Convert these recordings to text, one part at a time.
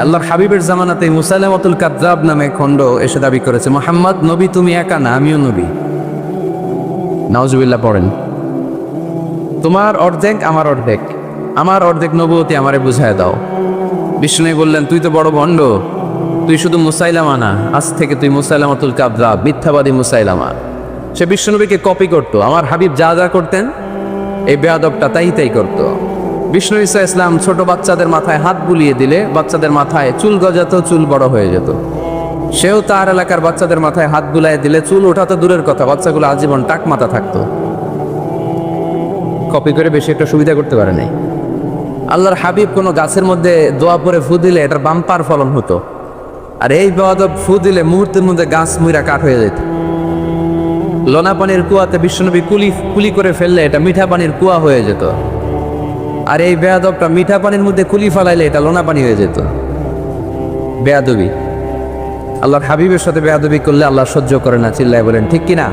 আল্লাহর হাবিবের জামানাতে মুসাইলামাতুল কাযযাব নামে খণ্ড এসে দাবি করেছে, মুহাম্মদ নবী তুমি একা না, আমিও নবী। নাউজুবিল্লাহ পড়েন। তোমার অর্ধেক আমার অর্ধেক, আমার অর্ধেক নবুয়তি আমারে বুঝায় দাও। বিষ্ণু বললেন, তুই তো বড় ভণ্ড, তুই শুধু মুসাইলামা না, আজ থেকে তুই মুসাইলামাতুল কাযযাব, মিথ্যাবাদী মুসাইলামা। সে বিষ্ণুনবীকে কপি করতো। আমার হাবিব যা যা করতেন এই বেয়াদবটা তাই করতো। বিষ্ণু ঈসা ইসলাম ছোট বাচ্চাদের মাথায় হাত বুলিয়ে দিলে বাচ্চাদের মাথায় চুল গজাতো, চুল বড় হয়ে যেত। সেও তার এলাকার বাচ্চাদের মাথায় হাত বুলাইয়ে দিলে চুল ওঠাতো দূরের কথা, বাচ্চাগুলো আজীবন টাক মাথা থাকতো। কপি করে বেশি একটা সুবিধা করতে পারে নাই। আল্লাহর হাবিব কোনো গাছের মধ্যে দোয়া পরে ফু দিলে এটার বাম্পার ফলন হতো, আর এই বেয়াদব ফু দিলে মুহূর্তের মধ্যে গাছ মুইরা কাঠ হয়ে যেত। লোনা পানির কুয়াতে বিশ্বনবী কুলি করে ফেললে এটা মিঠা পানির কুয়া হয়ে যেত, আর এই বেয়াদবটা মিঠা পানির মধ্যে কুলি ফালাইলে এটা লোনা পানি হয়ে যেত। বেয়াদবি। আল্লাহর হাবিবের সাথে বেয়াদবি করলে আল্লাহ সহ্য করে না, চিল্লায় বলেন ঠিক কিনা?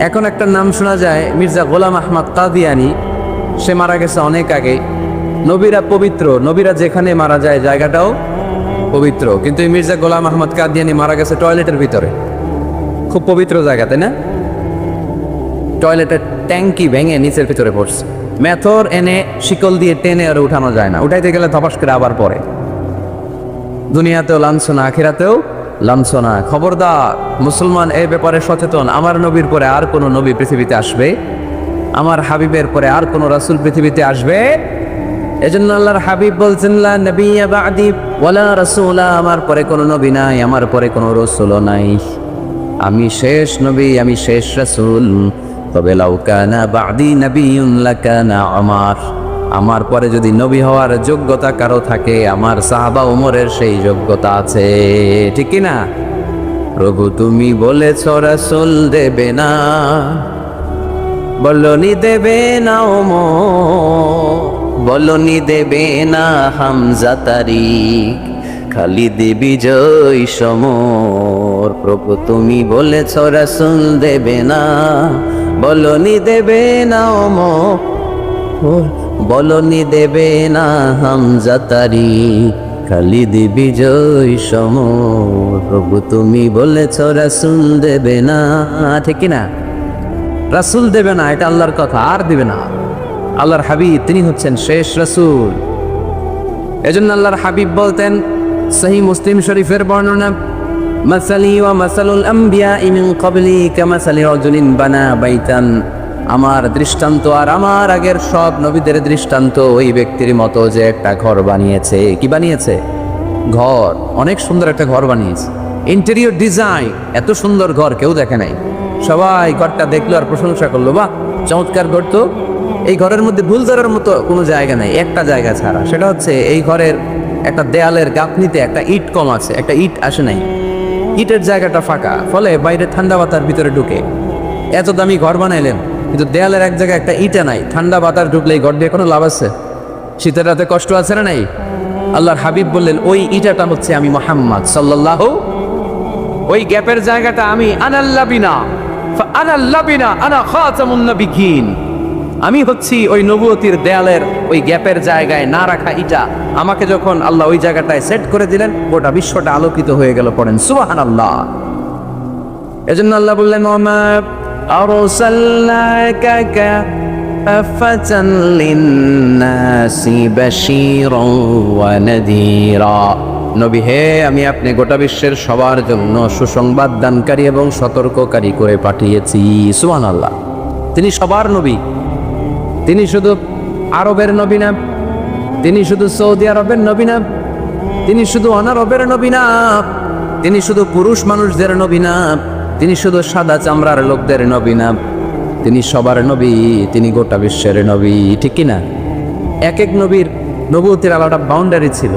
এখন একটা নাম শোনা যায়, মির্জা গোলাম আহমদ কাদিয়ানি। সে মারা গেছে অনেক আগে। নবীরা পবিত্র, নবীরা যেখানে মারা যায় জায়গাটাও পবিত্র, কিন্তু এই মির্জা গোলাম আহমদ কাদিয়ানি মারা গেছে টয়লেটের ভিতরে। খুব পবিত্র জায়গা, তাই না? টয়লেটের ট্যাঙ্কি ভেঙে নিচের ভিতরে পড়ছে। মেথর এনে শিকল দিয়ে টেনে আর উঠানো যায় না, উঠাইতে গেলে ধপাস করে আবার পড়ে। দুনিয়াতেও লাঞ্ছনা, আখিরাতেও লাঞ্ছনা। খবরদার মুসলমান এই ব্যাপারে সচেতন। আমার নবীর পরে আর কোনো নবী পৃথিবীতে আসবে, আমার হাবিবের পরে আর কোনো রাসূল পৃথিবীতে আসবে? এজন্য আল্লাহর হাবিব বলছেন, লা নবিয়্যা বা'দি ওয়ালা রাসূলা, আমার পরে কোনো নবী নাই, আমার পরে কোনো রাসূলও নাই। আমি শেষ নবী, আমি শেষ রাসূল। তবে লাউ কানা বা'দি নাবিয়্যুন লাকানা আমার, আমার পরে যদি নবী হওয়ার যোগ্যতা কারো থাকে, আমার সাহাবা ওমরের সেই যোগ্যতা আছে। ঠিক কি না? প্রভু তুমি বলেছ রাসূল দেবে না, বলনি দেবে না ওমর, বলনি দেবে না হামজা তারিক, খালিদ বিজয় সমর। প্রভু তুমি বলেছ রাসূল দেবে না, বলনি দেবে না ওমর, বলনি দেবে না হামজা তারিক, খালিদ বিজয় সমর। প্রভু তুমি বলেছ রাসূল দেবে না। ঠিক না? রাসূল দেবে না, এটা আল্লাহর কথা, আর দিবে না। আল্লাহর হাবিব তিনি হচ্ছেন শেষ রাসূল। এজন্য আল্লাহর হাবিব বলতেন, সহিহ মুসলিম শরীফের বর্ণনা, মাসালি ওয়া মাসালুল আমবিয়া মিন ক্বাবলি কামাসালি রাজুলিন বানা বাইতান, আমার দৃষ্টান্ত আর আমার আগের সব নবীদের দৃষ্টান্ত ওই ব্যক্তির মতো যে একটা ঘর বানিয়েছে। কি বানিয়েছে? ঘর। অনেক সুন্দর একটা ঘর বানিয়েছে। ইন্টেরিয়র ডিজাইন, এত সুন্দর ঘর কেউ দেখে নাই। সবাই ঘরটা দেখলো আর প্রশংসা করলো, বাহ চমৎকার ঘর তো। এই ঘরের মধ্যে ভুল ধরার মতো কোনো জায়গা নাই, একটা জায়গা ছাড়া, সেটা হচ্ছে এই ঘরের একটা দেয়ালের গাঁথনিতে একটা ইট কম আছে, একটা ইট আসে নাই, ইটের জায়গাটা ফাঁকা, ফলে বাইরে ঠান্ডা বাতাস ভিতরে ঢুকে। এত দামি ঘর বানাইলেন কিন্তু দেয়ালের এক জায়গায় একটা ইটা নাই, ঠান্ডা বাতাস ঢুকলে এই ঘর দিয়ে কোনো লাভ আছে? শীতের রাতে কষ্ট আছে না নাই? আল্লাহর হাবিব বললেন, ওই ইটাটা হচ্ছে আমি মুহাম্মদ সাল্লাল্লাহু, ওই গ্যাপের জায়গাটা আমি, আনাল্লাবিনা আনাল্লাবিনা আনা খাতামুন নবিয়্যিন, আমি হচ্ছি ওই নবুয়তির দেয়ালের ওই গ্যাপের জায়গায় না রাখা ইটা। আমাকে যখন আল্লাহ ওই জায়গাটায় সেট করে দিলেন, গোটা বিশ্বটা আলোকিত হয়ে গেল। পড়েন সুবহানাল্লাহ। এজন্য আল্লাহ বললেন, ওমা আরসালনাকা কাফাতান লিন্নাসি বাশীরান ওয়া নাযীরা, নবী হে আমি আপনি গোটা বিশ্বের সবার জন্য সুসংবাদ দানকারী এবং সতর্ককারী করে পাঠিয়েছি। সুবহানাল্লাহ। তিনি সবার নবী। তিনি শুধু আরবের নবী না, তিনি শুধু সৌদি আরবের নবী না, তিনি শুধু অনারবের নবী না, তিনি শুধু পুরুষ মানুষদের নবী না, তিনি শুধু সাদা চামড়ার লোকদের নবী না, তিনি সবার নবী, তিনি গোটা বিশ্বের নবী। ঠিক কিনা? এক এক নবীর নবুয়তের আলাদা বাউন্ডারি ছিল।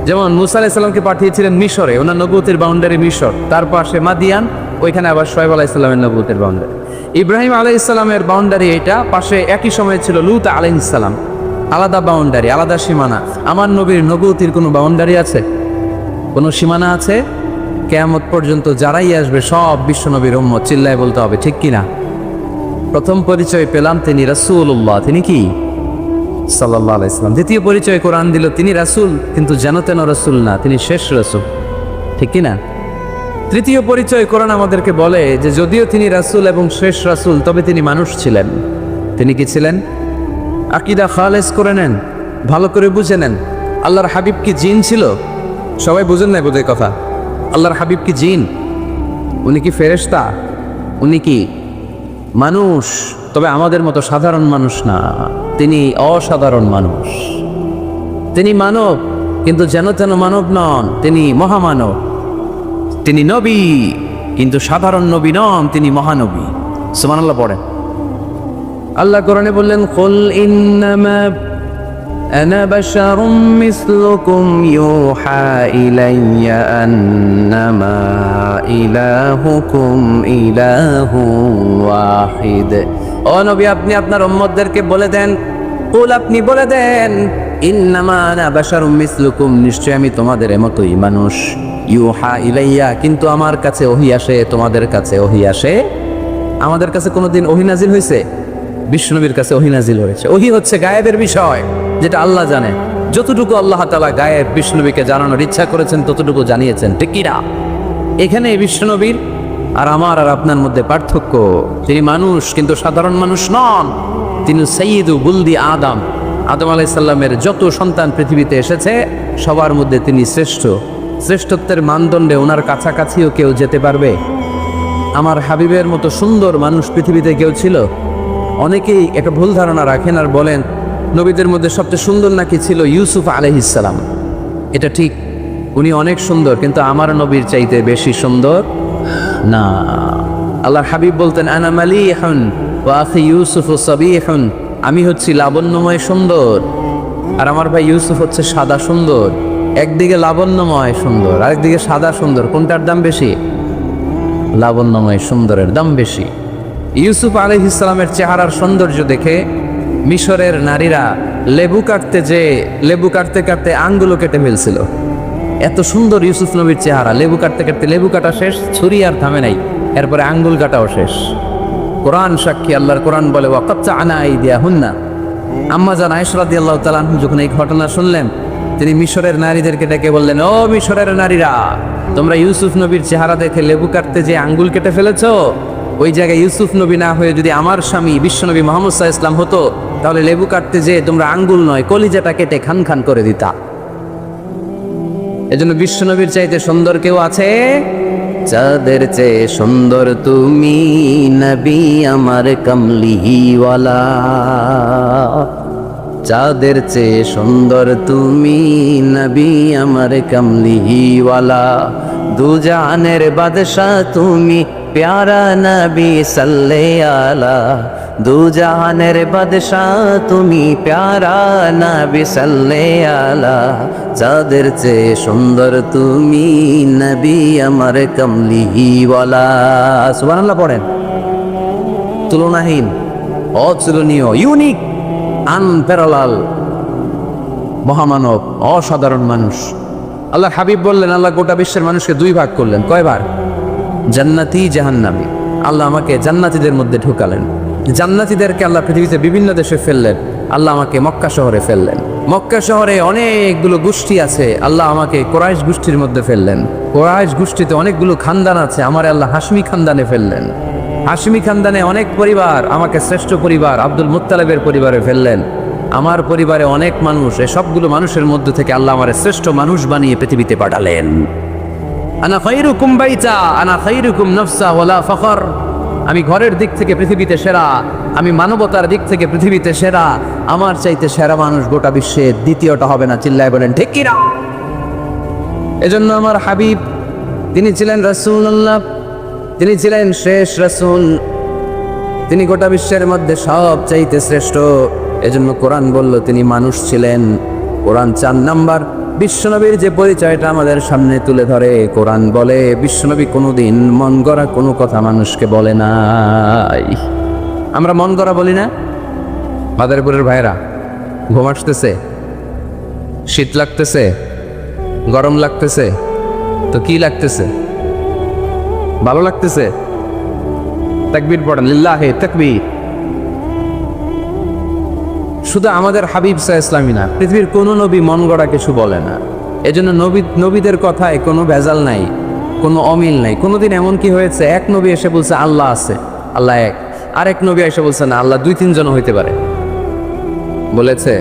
যেমন মুসা আলাইহিস সালামকে পাঠিয়েছিলেন মিশরে, ওনার নবুয়তের বাউন্ডারি মিশর, তার পাশে মাদিয়ান, ওইখানে আবার শুআয়ব আলাইহিস সালামের নবুয়তের বাউন্ডারি। ইব্রাহিম আলাইহিস সালামের বাউন্ডারি এটা, পাশে একই সময়ে ছিল লূত আলাইহিস সালাম, আলাদা বাউন্ডারি, আলাদা সীমানা। আমার নবীর নবুয়তির কোনো বাউন্ডারি আছে? কোনো সীমানা আছে? কিয়ামত পর্যন্ত যারাই আসবে সব বিশ্ব নবীর উম্মত। চিল্লায় বলতে হবে ঠিক কিনা? প্রথম পরিচয় পেলাম তিনি রাসূলুল্লাহ। তিনি কি? সাল্লাল্লাহু আলাইহি সাল্লাম। দ্বিতীয় পরিচয় কোরআন দিল, তিনি রাসূল, কিন্তু যেন তেন রাসূল না, তিনি শেষ রাসূল, ঠিক কি না? তৃতীয় পরিচয় কোরআন আমাদেরকে বলে যে যদিও তিনি রাসূল এবং শেষ রাসূল, তবে তিনি মানুষ ছিলেন। তিনি কি ছিলেন? আকীদা খালেস করে নেন, ভালো করে বুঝে নেন। আল্লাহর হাবিব কি জিন ছিল? সবাই বুঝেন নাই বোধহয় কথা। আল্লাহর হাবিব কি জিন? উনি কি ফেরেশতা? উনি কি মানুষ? তবে আমাদের মতো সাধারণ মানুষ না, তিনি অসাধারণ মানুষ। তিনি মানব, কিন্তু যেন তেন মানব নন, তিনি মহামানব। তিনি নবী, কিন্তু সাধারণ নবী নন, তিনি মহানবী। সুবহানাল্লাহ পড়েন। আল্লাহ কোরআনে বললেন, কুল ইন্নামা আনা বাশারুম মিসলুকুম ইউহা ইলাইয়া আন্নামা ইলাহুকুম ইলাহুন ওয়াহিদ। ও নবী, আপনি আপনার উম্মতদেরকে বলে দেন, কুল, আপনি বলে দেন, ইন্নামা আনা বাশারুম মিসলুকুম, নিশ্চয় আমি তোমাদের মতোই মানুষ। ইউহা ইলাইয়া, কিন্তু আমার কাছে ওহী আসে, তোমাদের কাছে ওহী আসে। আমাদের কাছে কোনোদিন ওহী নাজিল হয়েছে? বিশ্বনবীর কাছে ওহী নাজিল হয়েছে। ওহী হচ্ছে গায়েবের বিষয়, যেটা আল্লাহ জানেন। যতটুকু আল্লাহ তাআলা গায়েব বিশ্বনবীকে জানানোর ইচ্ছা করেছেন ততটুকু জানিয়েছেন, ঠিক কি না? এখানে বিশ্বনবীর আর আমার আর আপনার মধ্যে পার্থক্য, তিনি মানুষ কিন্তু সাধারণ মানুষ নন। তিনি সাইয়্যিদু বুলদি আদম, আদম আলাইহিস সালামের যত সন্তান পৃথিবীতে এসেছে সবার মধ্যে তিনি শ্রেষ্ঠ। শ্রেষ্ঠত্বের মানদণ্ডে ওনার কাছাকাছিও কেউ যেতে পারবে? আমার হাবিবের মতো সুন্দর মানুষ পৃথিবীতে কেউ ছিল? অনেকেই একটা ভুল ধারণা রাখেন আর বলেন নবীদের মধ্যে সবচেয়ে সুন্দর নাকি ছিল ইউসুফ আলাইহিস সালাম। এটা ঠিক, উনি অনেক সুন্দর, কিন্তু আমার নবীর চাইতে বেশি সুন্দর না। আল্লাহর হাবিব বলতেন, আনা মালিহুন ওয়া আখি ইউসুফ সাবিহুন, আমি হচ্ছি লাবণ্যময় সুন্দর, আর আমার ভাই ইউসুফ হচ্ছে সাদা সুন্দর। একদিকে লাবণ্যময় সুন্দর, আরেকদিকে সাদা সুন্দর, কোনটার দাম বেশি? লাবণ্যময় সুন্দরের দাম বেশি। ইউসুফ আলাইহিস সালামের চেহারার সৌন্দর্য দেখে মিশরের নারীরা লেবু কাটতে কাটতে আঙ্গুলও কেটে ফেলছিল। এত সুন্দর ইউসুফ নবীর চেহারা, লেবু কাটতে কাটতে লেবু কাটা শেষ, ছুরি আর থামে নাই, এরপরে আঙ্গুল কাটাও শেষ। কোরআন সাক্ষী, আল্লাহর কোরআন বলে, ওয়াকাত্তা'না আইদিয়াহুন্না। আম্মা জান আয়েশা রাদিয়াল্লাহু তাআলা আনহা যখন এই ঘটনা শুনলেন, তিনি মিশরের নারীদেরকে ডেকে বললেন, ও মিশরের নারীরা, তোমরা ইউসুফ নবীর চেহারা দেখে লেবু কাটতে যে আঙ্গুল কেটে ফেলেছো, ওই জায়গায় ইউসুফ নবী না হয়ে যদি আমার স্বামী বিশ্বনবী মুহাম্মদ সাল্লাল্লাহু আলাইহি ওয়াসাল্লাম হতো, তাহলে লেবু কাটতে যে তোমরা আঙ্গুল নয় কলিজাটা কেটে খান খান করে দিতা। এজন্য বিশ্বনবীর চাইতে সুন্দর কেউ আছে? যাদের চেয়ে সুন্দর তুমি নবী আমার কমলিওয়ালা, যাদের চেয়ে সুন্দর তুমি নবী আমার কমলিওয়ালা, দুজাহানের বাদশাহ তুমি প্যারা নবী সাল্লাল্লাহু আলা, দুজাহানের বাদশাহ তুমি প্যারা নবী সাল্লাল্লাহু আলা, যাদের চেয়ে সুন্দর তুমি নবী আমার কমলিওয়ালা। সুবহানাল্লাহ পড়েন। তুলনাহীন, অতুলনীয়, ইউনিক, আনপ্যারালাল, মহামানব, অসাধারণ মানুষ। আল্লাহ হাবিব বললেন, আল্লাহ গোটা বিশ্বের মানুষকে দুই ভাগ করলেন। কয় ভাগ? জান্নাতি, জাহান্নামী। আল্লাহ আমাকে জান্নাতীদের মধ্যে ঢুকালেন। জান্নাতীদেরকে আল্লাহ পৃথিবীতে বিভিন্ন দেশে ফেললেন, আল্লাহ আমাকে মক্কা শহরে ফেললেন। মক্কা শহরে অনেকগুলো গোষ্ঠী আছে, আল্লাহ আমাকে কোরাইশ গোষ্ঠীর মধ্যে ফেললেন। কোরাইশ গোষ্ঠীতে অনেকগুলো খানদান আছে, আমার আল্লাহ হাশমি খানদানে ফেললেন। হাশমি খানদানে অনেক পরিবার, আমাকে শ্রেষ্ঠ পরিবার আব্দুল মুত্তালিবের পরিবারে ফেললেন। আমার পরিবারে অনেক মানুষ, এই সবগুলো মানুষের মধ্যে থেকে আল্লাহ আমার শ্রেষ্ঠ মানুষ বানিয়ে পৃথিবীতে পাঠালেন। আনা খায়রুকুম বাইতা আনা খায়রুকুম নাফসা ওয়ালা ফখর, আমি ঘরের দিক থেকে পৃথিবীতে সেরা, আমি মানবতার দিক থেকে পৃথিবীতে সেরা, আমার চাইতে সেরা মানুষ গোটা বিশ্বে দ্বিতীয়টা হবে না। চিল্লায় বলেন ঠিক কি না? এজন্য আমার হাবিব, তিনি ছিলেন রাসূলুল্লাহ, তিনি ছিলেন শেষ রাসূল, তিনি গোটা বিশ্বের মধ্যে সব চাইতে শ্রেষ্ঠ। এজন্য কোরআন বলল তিনি মানুষ ছিলেন। কোরআন 4 নাম্বার বিশ্বনবীর যে পরিচয়টা আমাদের সামনে তুলে ধরে, কোরআন বলে বিশ্বনবী কোনোদিন মন গড়া কোনো কথা মানুষকে বলে নাই। আমরা মন গড়া বলি না? মাদারীপুরের ভাইরা, ঘুম আসতেছে, শীত লাগতেছে, গরম লাগতেছে, তো কি লাগতেছে? ভালো লাগতেছে? তাকবীর পড়েন, লিল্লাহি তাকবীর। শুধু আমাদের হাবিব সাল্লাল্লাহু আলাইহি ওয়াসাল্লামই না, পৃথিবীর কোনো নবী মন গড়া কিছু বলে না। এজন্য নবীদের কথায় কোনো ভেজাল নাই, কোনো অমিল নাই। কোনোদিন এমন কি হয়েছে এক নবী এসে বলছে আল্লাহ আছে, আল্লাহ এক, আরেক নবী এসে বলছে না আল্লাহ 2-3 জন হইতে পারে? বলেছে?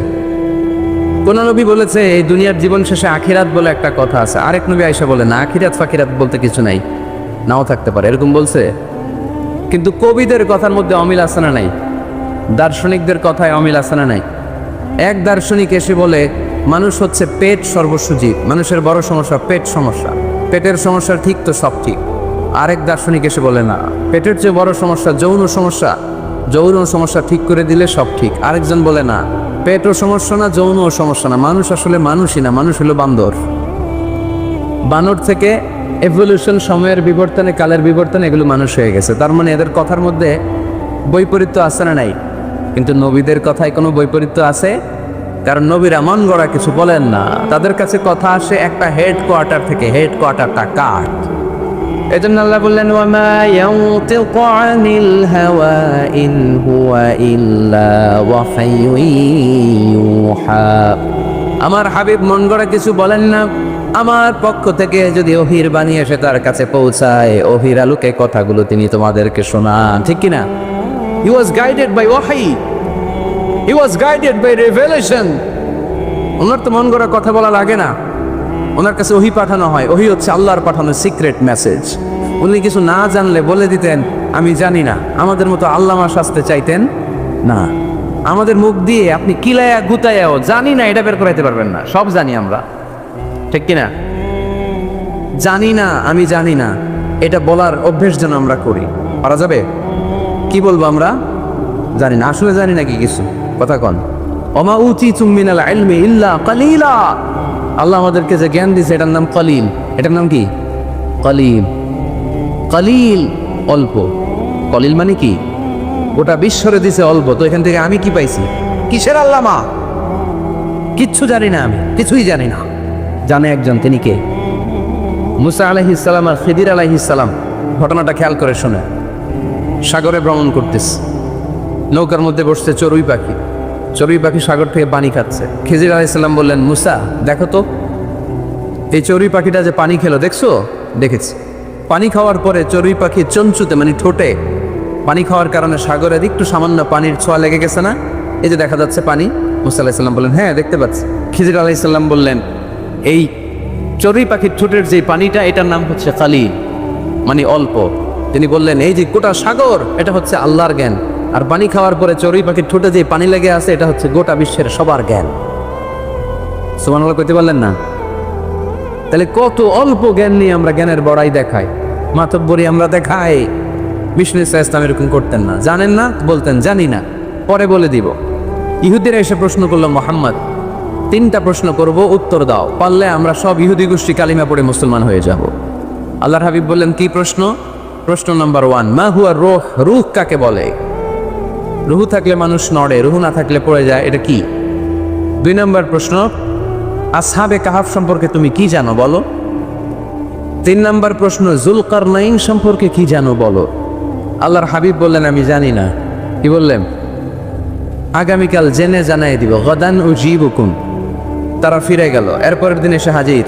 কোন নবী বলেছে এই দুনিয়ার জীবন শেষে আখিরাত বলে একটা কথা আছে? আরেক নবী আয়েশা বলে না, আখিরাত ফাকিরাত বলতে কিছু নাই, নাও থাকতে পারে, এরকম বলছে? কিন্তু কবিদের কথার মধ্যে অমিল আছে না নাই? দার্শনিকদের কথায় অমিল আছে না নাই? এক দার্শনিক এসে বলে মানুষ হচ্ছে পেট সর্বস্ব জীব, মানুষের বড় সমস্যা পেট সমস্যা, পেটের সমস্যা ঠিক তো সব ঠিক। আরেক দার্শনিক এসে বলে না, পেটের চেয়ে বড় সমস্যা যৌন সমস্যা, যৌন সমস্যা ঠিক করে দিলে সব ঠিক। আরেকজন বলে না, পেটও সমস্যা না, যৌনও সমস্যা না, মানুষ আসলে মানুষই না, মানুষ হলো বান্দর। বানর থেকে এভলিউশন, সময়ের বিবর্তনে, কালের বিবর্তনে এগুলো মানুষ হয়ে গেছে। তার মানে এদের কথার মধ্যে বৈপরীত্য আছে না নাই? কিন্তু নবীদের কথায় কোনো বৈপরীত্য আছে? কারণ নবীরা মন গড়া কিছু বলেন না, তাদের কাছে কথা আসে একটা হেডকোয়ার্টার থেকে, হেডকোয়ার্টারটা কার? এজন্য আল্লাহ বললেন ওয়ামা ইয়ানতিকু আনিল হাওয়া ইন হুয়া ইল্লা ওয়াহায়ুন ইউহা। আমার হাবিব মন গড়া কিছু বলেন না, আমার পক্ষ থেকে যদি ওহির বাণী এসে তার কাছে পৌঁছায়, ওহির আলোকে কথাগুলো তিনি তোমাদেরকে শোনান, ঠিক কিনা? He was guided by wahi. He was guided by revelation. ওনার তো মন গড়া কথা বলা লাগে না, ওনার কাছে ওহি পাঠানো হয়। ওহি হচ্ছে আল্লাহর পাঠানো সিক্রেট মেসেজ। উনি কিছু না জানলে বলে দিতেন আমি জানি না, আমাদের মতো আল্লামা শাস্তে চাইতেন না। আমাদের মুখ দিয়ে আপনি কিলায়া গুতায়াও জানি না এটা বের করাইতে পারবেন না, সব জানি আমরা, ঠিক কিনা? জানি না, আমি জানি না, এটা বলার অভ্যেস যেন আমরা করি। পারা যাবে? কি বলবো আমরা? জানি না, আসলে জানি না কি কিছু, কথা কন। ওমা উতিতুম মিনাল ইলমি ইল্লা কালিলা। আল্লাহ আমাদেরকে যে জ্ঞান দিয়েছে এটার নাম কলিল। এটার নাম কি? কলিল। কলিল অল্প। কলিল মানে কি? গোটা বিশ্বরে দিছে অল্প, তো এখান থেকে আমি কি পাইছি? কিসের আল্লামা? কিচ্ছু জানি না, আমি কিছুই জানি না। জানে একজন, তিনি কে? মুসা আলাইহিস সালাম আর খিদির আলাইহিস সালাম। ঘটনাটা খেয়াল করে শোনে। সাগরে ভ্রমণ করতেছে, নৌকার মধ্যে বসছে চড়ুই পাখি। চড়ুই পাখি সাগর থেকে পানি খাচ্ছে। খিজির আলাইহিস সালাম বললেন মুসা দেখো তো, এই চড়ুই পাখিটা যে পানি খেলো দেখছো? দেখেছি। পানি খাওয়ার পরে চড়ুই পাখি চঞ্চুতে মানে ঠোঁটে পানি খাওয়ার কারণে সাগরের একটু সামান্য পানির ছোঁয়া লেগে গেছে না? এই যে দেখা যাচ্ছে পানি। মুসা আলাইহিস সালাম বললেন হ্যাঁ দেখতে পাচ্ছি। খিজির আলাইহিস সালাম বললেন এই চড়ুই পাখির ঠোঁটের যে পানিটা এটার নাম হচ্ছে কালিল, মানে অল্প। তিনি বললেন এই যে গোটা সাগর এটা হচ্ছে আল্লাহর জ্ঞান, আর পানি খাওয়ার পরে চড়ুই পাখির ঠোঁটে যে পানি লেগে আছে এটা হচ্ছে গোটা বিশ্বের সবার জ্ঞান। সুবহানাল্লাহ কইতে পারলেন না? তাহলে কত অল্প জ্ঞান নিয়ে আমরা জ্ঞানের বড়াই দেখাই, মাতব্বরি আমরা দেখাই। বিষ্ণু ইসলাম এরকম করতেন না। জানেন না? বলতেন জানি না, পরে বলে দিব। ইহুদিরা এসে প্রশ্ন করলো মোহাম্মদ 3টা প্রশ্ন করব, উত্তর দাও, পারলে আমরা সব ইহুদি গোষ্ঠী কালিমা পড়ে মুসলমান হয়ে যাব। আল্লাহর হাবিব বললেন কি প্রশ্ন? প্রশ্ন নাম্বার 1, মা হুয়া রূহ। রূহ কাকে বলে? রুহু থাকলে মানুষ নড়ে, রুহু না থাকলে পড়ে যায়, এটা কি? 2 নম্বর প্রশ্ন, আসহাবে কাহাফ সম্পর্কে তুমি কি জানো বলো। 3 নম্বর প্রশ্ন, যুলকারনাইন সম্পর্কে কি জানো বলো। আল্লাহর হাবিব বললেন আমি জানি না। কি বললেন? আগামীকাল জেনে জানাই দিব। গদান উজিবুকুম। তারা ফিরে গেল, এরপরের দিন এসে হাজির।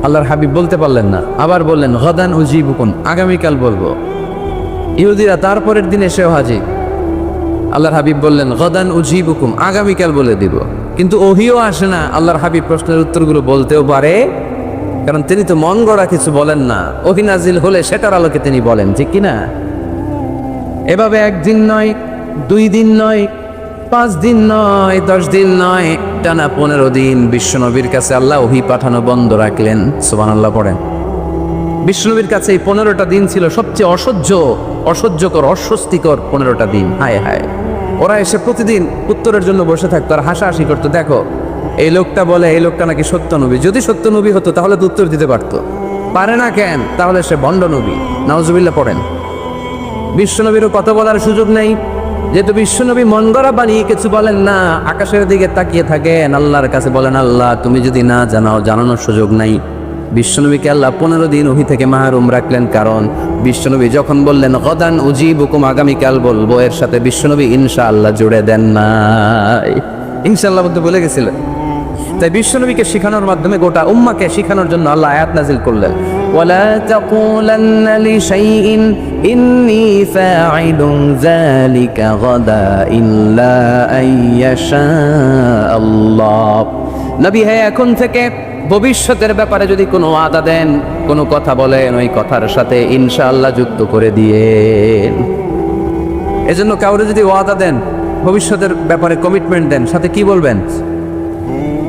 আল্লাহর হাবিব বলতে পারলেন না, আবার বললেন গদান উজিবুকুম, আগামীকাল বলবো। ইহুদিরা তারপরের দিন এসেও হাজির। আল্লাহর হাবিব বললেন গদান উজিবুকুম, আগামীকাল বলে দিব। কিন্তু ওহিও আসে না আল্লাহর হাবিব প্রশ্নের উত্তরগুলো বলতেও পারে, কারণ তিনি তো মন গড়া কিছু বলেন না। ওহি নাজিল হলে সেটার আলোকে তিনি বলেন, ঠিক কিনা? এভাবে 1 দিন নয়, 2 দিন নয়, 5 দিন নয়, 10 দিন নয়, টানা 15 দিন বিশ্বনবীর কাছে আল্লাহ ওহি পাঠানো বন্ধ রাখলেন। সুবহানাল্লাহ পড়েন। বিশ্বনবীর কাছে এই 15টা দিন ছিল সবচেয়ে অসহ্যকর, অস্বস্তিকর 15টা দিন। হায় হায়, ওরা এসে প্রতিদিন উত্তরের জন্য বসে থাকতো আর হাসাহাসি করতো। দেখো এই লোকটা বলে এই লোকটা নাকি সত্য নবী। যদি সত্য নবী হতো তাহলে তো উত্তর দিতে পারতো, পারে না কেন? তাহলে সে ভণ্ড নবী। নাউজুবিল্লাহ পড়েন। বিশ্বনবীরও কথা বলার সুযোগ নেই, যেহেতু বিশ্বনবী মন গড়া বানিয়ে কিছু বলেন না। আকাশের দিকে তাকিয়ে থাকেন, আল্লাহর কাছে বলেন আল্লাহ তুমি যদি না জানাও, জানানোর সুযোগ নাই। বিশ্বনবীকে আল্লাহ 15 দিন ওহী থেকে মাহরুম রাখলেন, কারণ বিশ্বনবী যখন বললেন গদান উজিবুকুম, আগামীকাল বলবো, এর সাথে বিশ্বনবী ইনশাআল্লাহ জুড়ে দেন নাই, ইনশাআল্লাহ বলতে বলে গেছিলেন। তাই বিশ্বনবীকে শেখানোর মাধ্যমে গোটা উম্মাকে শেখানোর জন্য আল্লাহ আয়াত নাজিল করলেন, ওয়ালা তাকুলান্না লিশাইইন ইন্নী ফাঈলুন যালিকা গাদা ইল্লা আইয়াশা আল্লাহ। নবী হে, এখন থেকে ভবিষ্যতের ব্যাপারে যদি কোনো ওয়াদা দেন, কোনো কথা বলেন, ওই কথার সাথে ইনশাআল্লাহ যুক্ত করে দিয়েন। এজন্য কাউরে যদি ওয়াদা দেন, ভবিষ্যতের ব্যাপারে কমিটমেন্ট দেন, সাথে কি বলবেন?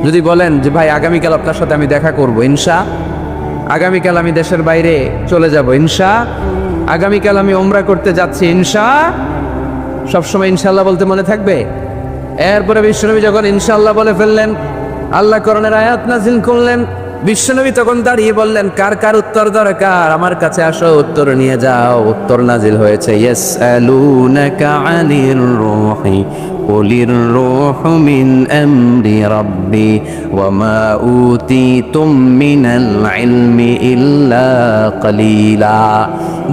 যদি বলেন যে ভাই আগামীকাল আপনার সাথে আমি দেখা করব, ইনশা, আগামীকাল আমি দেশের বাইরে চলে যাব, ইনশা, আগামীকাল আমি উমরা করতে যাচ্ছি, ইনশা, সবসময় ইনশাআল্লাহ বলতে মনে থাকবে। এরপরে বিশ্বনবী যখন ইনশাআল্লাহ বলে ফেললেন, আল্লাহ কোরআনের আয়াত নাজিল করলেন। বিশ্বনবী তখন দাঁড়িয়ে বললেন, কার কার উত্তর দরকার আমার কাছে আসো, উত্তর নিয়ে যাও। উত্তর নাজিল হয়েছে, ইয়াসআলুনাকা আনির রূহি কুলির রূহু মিন আমরি রাব্বি ওয়া মা উতিতুম মিনাল ইলমি ইল্লা কালিলা।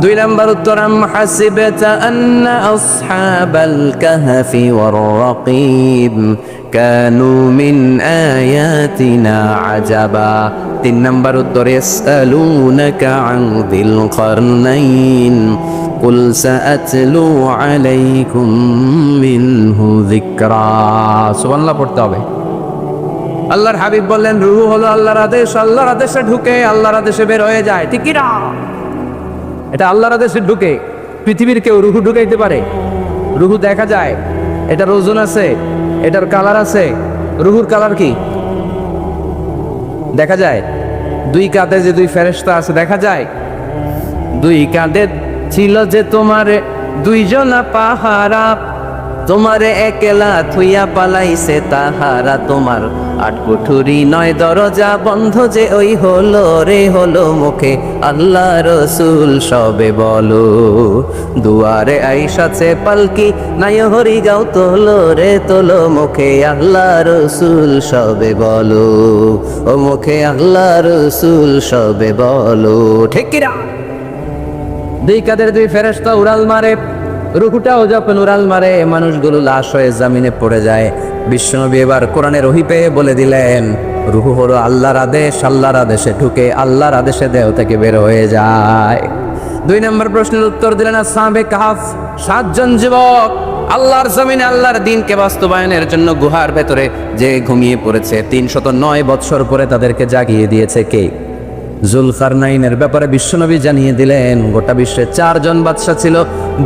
2 নম্বর উত্তর, আম হাসিবতা আন্না আসহাবাল কাহফি ওয়ার রাকিব কানু মিন আয়াতিনা আজাবা। 3 নম্বর উত্তর, ইয়াসআলুনাকা আন যিল কারনাইন কুল সাআতলু আলাইকুম মিনহু যিকরা। সুবহানাল্লাহ পড়তে হবে। আল্লাহর হাবিব বললেন, রূহ হলো আল্লাহর আদেশ, আল্লাহর আদেশে ঢুকে আল্লাহর আদেশে বের হয়ে যায়, ঠিক কি না? এটা আল্লাহর আদেশে ঢুকে। পৃথিবীর কেউ রূহ ঢুকাইতে পারে? রূহ দেখা যায়, এটার ওজন আছে, এটার কালার আছে। রূহুর কালার কি দেখা যায়? 2 কাঁধে যে 2 ফেরেশতা আছে দেখা যায়? 2 কাঁধে ছিল যে তোমারে 2 জনা পাহারা, তোমারে একলা থুইয়া পালাইছে তাহারা। তোমার 8 কুঠুরি 9 দরজা বন্ধ যে ওই হলো রে হলো মুখে আল্লাহ রসুল সবে বলো। দুয়ারে আইসাছে পালকি নাই হরি গাও তোলো রে তোলো মুখে আল্লাহ রসুল সবে বলো, ও মুখে আল্লাহ রসুল সবে বলো, ঠিক কিনা? 2 কাঁধের 2 ফেরেশতা উড়াল মারে, রুহুটাও যখন উড়াল মারে, মানুষগুলো লাশ হয়ে জমিনে পড়ে যায়। বিশ্বনবী এবার কোরআনের ওহী পেয়ে বলে দিলেন, রুহু হলো আল্লাহর আদেশ, আল্লাহর আদেশে ঢুকে আল্লাহর আদেশে দেহ থেকে বের হয়ে যায়। 2 নম্বর প্রশ্নের উত্তর দিলেন আসহাবে কাহফ, 7 জন যুবক আল্লাহর জমিনে আল্লাহর দ্বীনকে বাস্তবায়নের জন্য গুহার ভেতরে যে ঘুমিয়ে পড়েছে। 309 বৎসর পরে তাদেরকে জাগিয়ে দিয়েছে কে? জুলকারনাইনের ব্যাপারে বিশ্বনবী জানিয়ে দিলেন, গোটা বিশ্বে 4 জন বাদশা ছিল,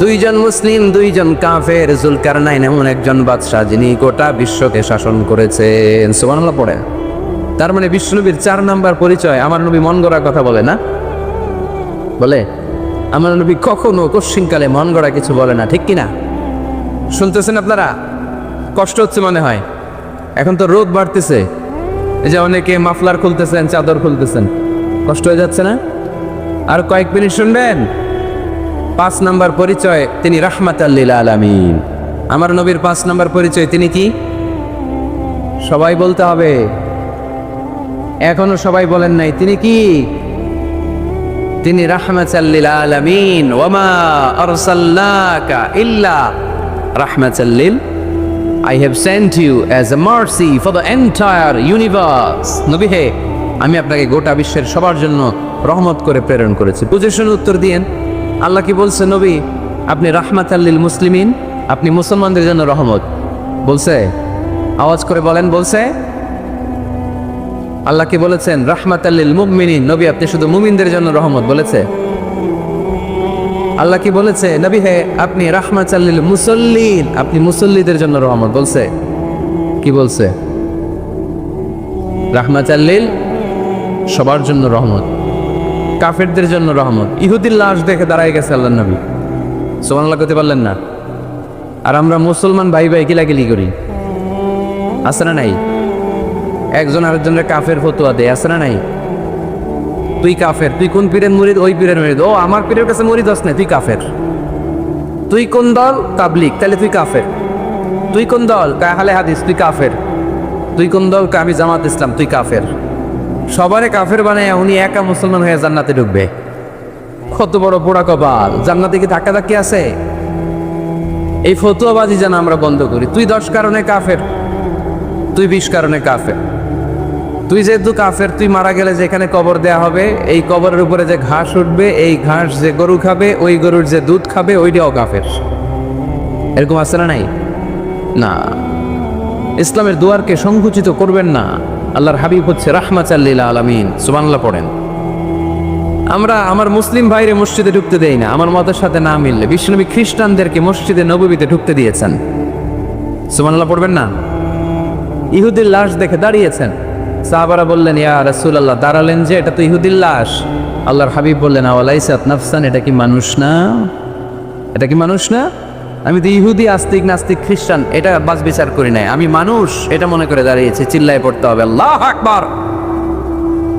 2 জন মুসলিম 2 জন কাফের। জুলকারনাইন এমন একজন বাদশা যিনি গোটা বিশ্বকে শাসন করেছেন। সুবহানাল্লাহ পড়ে। তার মানে বিশ্বনবীর 4 নাম্বার পরিচয়, আমার নবী মন গড়া কথা বলে না, বলে আমার নবী কখনো কশ্চিনকালে মন গড়া কিছু বলে না, ঠিক কিনা? শুনতেছেন আপনারা? কষ্ট হচ্ছে মনে হয়। এখন তো রোদ বাড়তেছে, এই যে অনেকে মাফলার খুলতেছেন, চাদর খুলতেছেন, কষ্ট হয়ে যাচ্ছে না? আর কয়েক মিনিট শুনবেন। 5 নাম্বার পরিচয়, তিনি রাহমাতাল লিল আলামিন। আমার নবীর 5 নাম্বার পরিচয়, তিনি কি? সবাই বলতে হবে, এখনো সবাই বলেন নাই। তিনি কি? তিনি রাহমাতাল লিল আলামিন। ওয়া মা আরসালনাকা ইল্লা রাহমাতাল লিল, I have sent you as a mercy for the entire universe. নবী হে, আমি আপনাকে গোটা বিশ্বের সবার জন্য রহমত করে প্রেরণ করেছি। পজিশন উত্তর দিয়েন, আল্লাহ কি বলছে? নবী আপনি রাহমাতাল লিল মুসলিমিন, আপনি মুসলমানদের জন্য রহমত বলছে? আওয়াজ করে বলেন, বলছে? আল্লাহ কি বলেছেন? রাহমাতাল লিল মুমিনিন, নবী আপনি শুধু মুমিনদের জন্য রহমত বলেছে? আল্লাহ কি বলেছে? নবী হে আপনি রাহমাতাল লিল মুসাল্লিন, আপনি মুসল্লিদের জন্য রহমত বলছে? কি বলছে? রাহমাতাল লিল, সবার জন্য রহমত, কাফেরদের জন্য রহমত। ইহুদির লাশ দেখে দাঁড়ায় গেছে আল্লাহর নবী, সুবহানাল্লাহ করতে পারলেন না। আর আমরা মুসলমান ভাই ভাই কিলাকিলি করি, আছে না নাই? একজন আরেকজনের কাফের ফতোয়া দেয়, আছে না নাই? তুই কাফের, তুই কোন পীরের মুরিদ? ওই পীরের মুরিদ। ও আমার পীরের কাছে মুরিদ হস না, তুই কাফের। তুই কোন দল? তাবলীগ, তাহলে তুই কাফের। তুই কোন দল? আহলে হাদিস, তুই কাফের। তুই কোন দল? আমি জামাত ইসলাম, তুই কাফের। সবারে কাফের বানায় উনি একা মুসলমান হয়ে জান্নাতে ঢুকবে। কত বড় পোড়া কপাল! জান্নাতে কি ধাক্কা ধাক্কি আছে? এই ফতুয়াবাজি যেন আমরা বন্ধ করি। তুই 10 কারণে কাফের, তুই 20 কারণে কাফের। তুই যেহেতু কাফের, তুই মারা গেলে যেখানে কবর দেয়া হবে, এই কবরের উপরে যে ঘাস উঠবে, এই ঘাস যে গরু খাবে, ওই গরুর যে দুধ খাবে, ওইটাও কাফের। এরকম আছে না নাই? না, ইসলামের দুয়ারকে সংকুচিত করবেন না। আল্লাহর হাবিব হচ্ছে রাহমাতাল লিল আলামিন। সুবহানাল্লাহ পড়েন। আমরা আমার মুসলিম ভাইরে মসজিদে ঢুকতে দেই না, আমার মতের সাথে না মিললে। বিশ্বনবী খ্রিস্টানদেরকে মসজিদে নববীতে ঢুকতে দিয়েছেন। সুবহানাল্লাহ পড়বেন না? ইহুদির লাশ দেখে দাঁড়িয়েছেন, সাহাবারা বললেন ইয়া রাসূলুল্লাহ, দাঁড়ালেন যে, এটা তো ইহুদির লাশ। আল্লাহর হাবিব বললেন আওয়ালাইসাত নাফসান, এটা কি মানুষ না? এটা কি মানুষ না? আমি তো ইহুদি, আস্তিক, নাস্তিক, খ্রিস্টান এটা বাস বিচার করি নাই, আমি মানুষ এটা মনে করে দাঁড়িয়েছি। চিল্লায় পড়তে হবে আল্লাহু আকবার।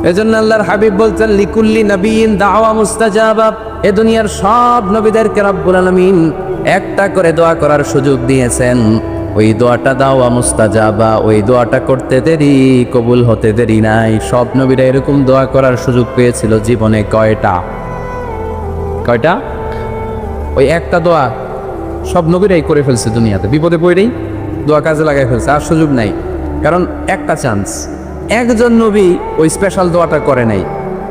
এজন্য আল্লাহর হাবিব বলছেন লিকুল্লি নবিয়্যিন দাওয়া মুস্তাজাবা। এ দুনিয়ার সব নবীদেরকে রব্বুল আলামিন একটা করে দোয়া করার সুযোগ দিয়েছেন। ওই দোয়াটা দাওয়া মুস্তাজাবা, ওই দোয়াটা করতে দেরি, কবুল হতে দেরি নাই। সব নবীরা এরকম দোয়া করার সুযোগ পেয়েছিল জীবনে। কয়টা? ওই একটা দোয়া সব নবীরাই করে ফেলছে দুনিয়াতে। বিপদে পড়েই দোয়া কাজে লাগাই ফেলছে, আর সুযোগ নাই। কারণ একটা চান্স, একজন নবী ওই স্পেশাল দোয়াটা করে নাই।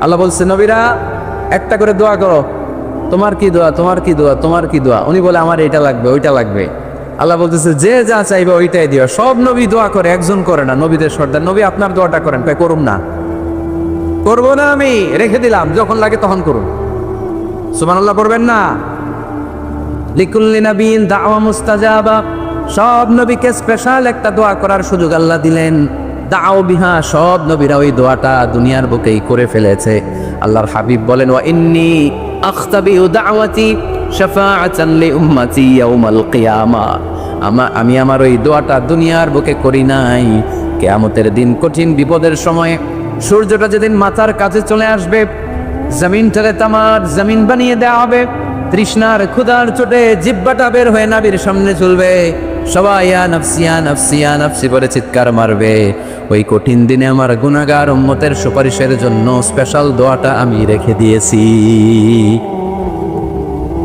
আল্লাহ বলছে নবীরা একটা করে দোয়া করো, তোমার কি দোয়া, তোমার কি দোয়া, তোমার কি দোয়া। উনি বলে আমার এটা লাগবে, ওইটা লাগবে। আল্লাহ বলতেছে যে যা চাইবে ওইটাই দিও। সব নবী দোয়া করে, একজন করে না। নবীদের সর্দার নবী, আপনার দোয়াটা করেন। কই করুম না, করবো না, আমি রেখে দিলাম, যখন লাগে তখন করুন। সুবহানাল্লাহ পড়বেন না? লিকুল্লি নবিয়্যিন দাওয়া মুস্তাজাবা। সব নবীকে স্পেশাল একটা দোয়া করার সুযোগ আল্লাহ দিলেন। দাও বিহা, সব নবীরা ওই দোয়াটা দুনিয়ার বুকেই করে ফেলেছে। আল্লাহর হাবিব বলেন ওয়া ইন্নী আখতাবিউ দাওয়াতি শাফাআতান লি উম্মতি ইয়াউমাল কিয়ামা। আমি আমার ওই দোয়াটা দুনিয়ার বুকে করি নাই, কিয়ামতের দিন কঠিন বিপদের সময় সূর্যটা যেদিন মাথার কাছে চলে আসবে, জমিনটারে তামার জমিন বানিয়ে দেওয়া হবে, তৃষ্ণার ক্ষুধার চোটে জিহ্বাটা বের হয়ে নাবির সামনে চলবে, সবাই ইয়া নাফসি ইয়া নাফসি ইয়া নাফসি বলে চিৎকার মারবে। ওই কঠিন দিনে আমার গুনাহগার উম্মতের সুপারিশের জন্য স্পেশাল দোয়াটা আমি রেখে দিয়েছি।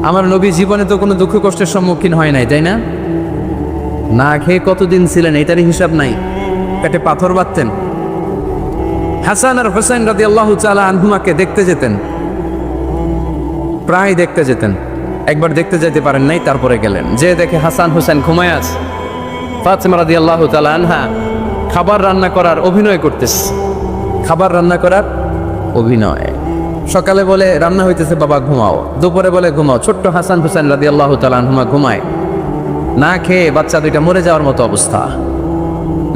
আমার নবী জীবনে তো কোনো দুঃখ কষ্টের সম্মুখীন হয় নাই, তাই না? না খেয়ে কতদিন ছিলেন এটারই হিসাব নাই। পেটে পাথর বাঁধতেন। হাসান আর হোসেন রাদিয়াল্লাহু তাআলা আনহুমাকে দেখতে যেতেন, প্রায় দেখতে যেতেন। একবার দেখতে যেতে পারেন নাই, তারপরে গেলেন। যে দেখে হাসান হোসেন ঘুমায় আছে, ফাতেমা রাদিয়াল্লাহু তাআলা আনহা খাবার রান্না করার অভিনয় করতেছে। খাবার রান্না করার অভিনয়। সকালে বলে রান্না হইতেছে, বাবা ঘুমাও। দুপুরে বলে ঘুমাও। ছোট্ট হাসান হোসেন রাদিয়াল্লাহু তাআলা আনহুমা ঘুমায়। না খেয়ে বাচ্চা দুইটা মরে যাওয়ার মতো অবস্থা।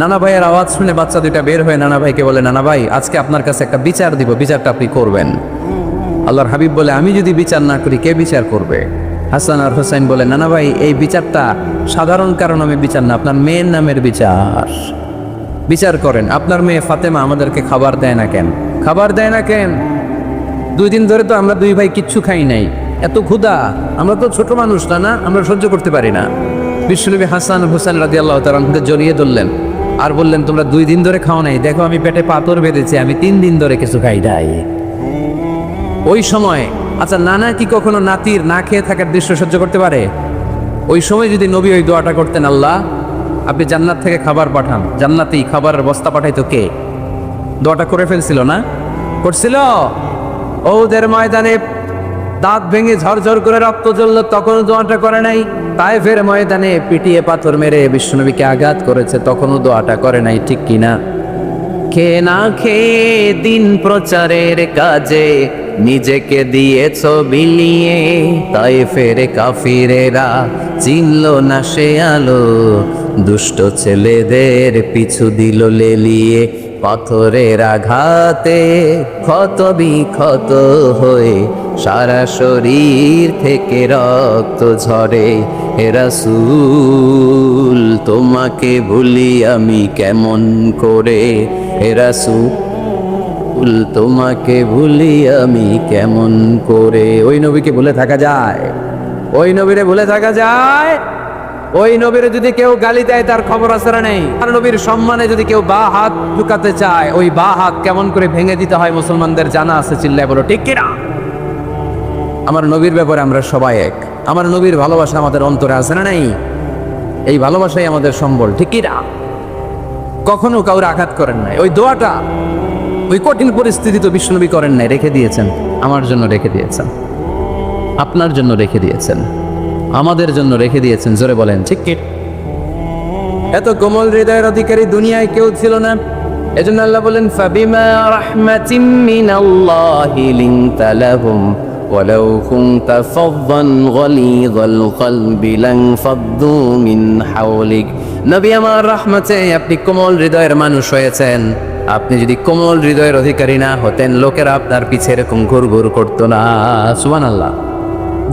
নানা ভাইয়ের আওয়াজ শুনে বাচ্চা দুইটা বের হয়ে নানা ভাইকে বলে, নানা ভাই আজকে আপনার কাছে একটা বিচার দিব, বিচারটা আপনি করবেন। আল্লাহর হাবিব বলে, আমি যদি বিচার না করি কে বিচার করবে? হাসান আর হোসেন বলে, নানা ভাই এই বিচারটা সাধারণ কারণ আমি বিচার না, আপনার মেয়ের নামের বিচার। বিচার করেন, আপনার মেয়ে ফাতেমা আমাদেরকে খাবার দেয় না কেন? খাবার দেয় না কেন? 2 দিন ধরে তো আমরা 2 ভাই কিচ্ছু খাই নাই, এত ক্ষুধা, আমরা তো ছোট মানুষ না, আমরা সহ্য করতে পারি না। বিশ্বনবী হাসান হোসেন রাদিয়াল্লাহু তাআলা আনহুকে জড়িয়ে ধরলেন আর বললেন, তোমরা 2 দিন ধরে খাও নাই, দেখো আমি পেটে পাথর বেঁধেছি, আমি 3 দিন ধরে কিছু খাই নাই। ওই সময় আচ্ছা, নানা কি কখনো নাতির না খেয়ে থাকার দৃশ্য সহ্য করতে পারে? ওই সময় যদি নবী ওই দোয়াটা করতেন, আল্লাহ আপনি জান্নাত থেকে খাবার পাঠান, জান্নাতি খাবারের বস্তা পাঠাইতো কে? দোয়াটা করে ফেলছিল না? করছিল? ওদের ময়দানে দাঁত ভেঙে ঝরঝর করে রক্ত জ্বলল, তখনও দোয়াটা করে নাই। তায়েফের ময়দানে পিটিয়ে পাথর মেরে বিশ্বনবীকে আঘাত করেছে, তখনও দোয়াটা করে নাই, ঠিক কিনা? খেয়ে না খেয়ে দিন প্রচারের কাজে নিজেকে দিয়েছ বিলিয়ে, তায়েফের কাফিরেরা চিনল না সে আলো, দুষ্ট ছেলেদের পিছু দিল লেলিয়ে। পাথরের আঘাতে ক্ষত বিক্ষত হয়ে সারা শরীর থেকে রক্ত ঝরে। হে রাসূল তোমাকে ভুলি আমি কেমন করে, হে রাসূল তোমাকে ভুলি আমি কেমন করে। ওই নবীকে ভুলে থাকা যায়? ওই নবীরে ভুলে থাকা যায়? ওই নবীর যদি কেউ গালি দেয় তার খবর আছে না নেই? আর নবীর সম্মানে যদি কেউ বা হাত ঢুকাতে চায়, ওই বা হাত কেমন করে ভেঙে দিতে হয় মুসলমানদের জানা আছে, চিল্লায় বলো ঠিক কিনা? আমার নবীর ব্যাপারে আমরা সবাই এক। আমার নবীর ভালোবাসা আমাদের অন্তরে আছে না নাই? এই ভালোবাসাই আমাদের সম্বল, ঠিক কিনা? কখনো কাউরে আঘাত করেন নাই। ওই দোয়াটা ওই কঠিন পরিস্থিতি তো বিশ্বনবী করেন নাই, রেখে দিয়েছেন। আমার জন্য রেখে দিয়েছেন, আপনার জন্য রেখে দিয়েছেন, আমাদের জন্য রেখে দিয়েছেন। জোরে বলেন ঠিক কি? এত কোমল হৃদয়ের অধিকারী দুনিয়ায় কেউ ছিল না। এজন্য আল্লাহ বলেন, ফাবিমা রাহমাতিম মিনাল্লাহি লিনতা লাহুম ওয়ালাউ কুনতা ফাযযান গালিযাল কলবি লানফাদ্দু মিন হাওলিক। নবী আমার রহমতে আপনি কোমল হৃদয়ের মানুষ হয়েছেন। আপনি যদি কোমল হৃদয়ের অধিকারী না হতেন, লোকেরা আপনার পিছে এরকম ঘুরঘুর করতো না। সুবহানাল্লাহ।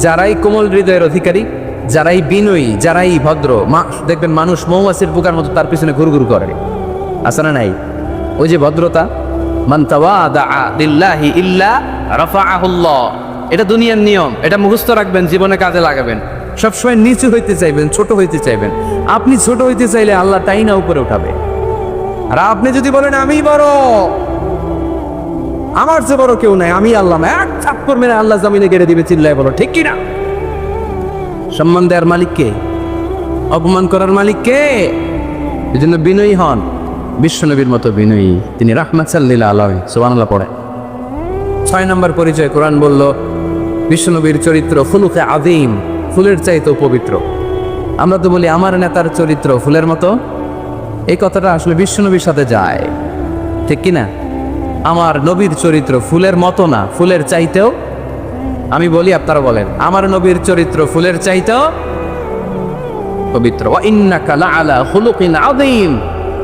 যারাই কোমল হৃদয়ের অধিকারী, যারাই বিনয়ী, যারাই ভদ্র, দেখবেন মানুষ মৌমাছির পোকার মতো তার পিছনে ঘুরঘুর করে। আছে না নাই? ওই যে ভদ্রতা, মান তাওয়াদা লিল্লাহি ইল্লা রাফাআহুল্লাহ, এটা দুনিয়ার নিয়ম। এটা মুখস্থ রাখবেন, জীবনে কাজে লাগাবেন। সবসময় নিচু হইতে চাইবেন, ছোট হইতে চাইবেন। আপনি ছোট হইতে চাইলে আল্লাহ তাই না উপরে উঠাবে। আর আপনি যদি বলেন আমি বড়, আমার চেয়ে বড় কেউ নাই, আমি আল্লাহ, এক চাপ্পর মেরে আল্লাহ জমিনে গেড়ে দিবে, চিল্লায় বলো ঠিক কিনা? সম্মান দেওয়ার মালিক কে? অপমান করার মালিক কে? এই জন্য বিনয়ী হন, বিশ্বনবীর মতো বিনয়ী। তিনি রাহমাতাল লিল আলামিন। সুবহানাল্লাহ পড়ে। 6 নম্বর পরিচয় কোরআন বলল, বিশ্বনবীর চরিত্র খুলুকে আযীম, ফুলের চাইতেও পবিত্র। আমরা তো বলি আমার নেতার চরিত্র ফুলের মতো। এই কথাটা আসলে বিশ্বনবীর সাথে যায়, ঠিক কিনা? আমার নবীর চরিত্র ফুলের মতো না, ফুলের চাইতেও। আমি বলি, আপনারা বলেন, আমার নবীর চরিত্র ফুলের চাইতেও পবিত্র। ওয়া ইন্নাকা লাআলা খুলুকিন আযীম,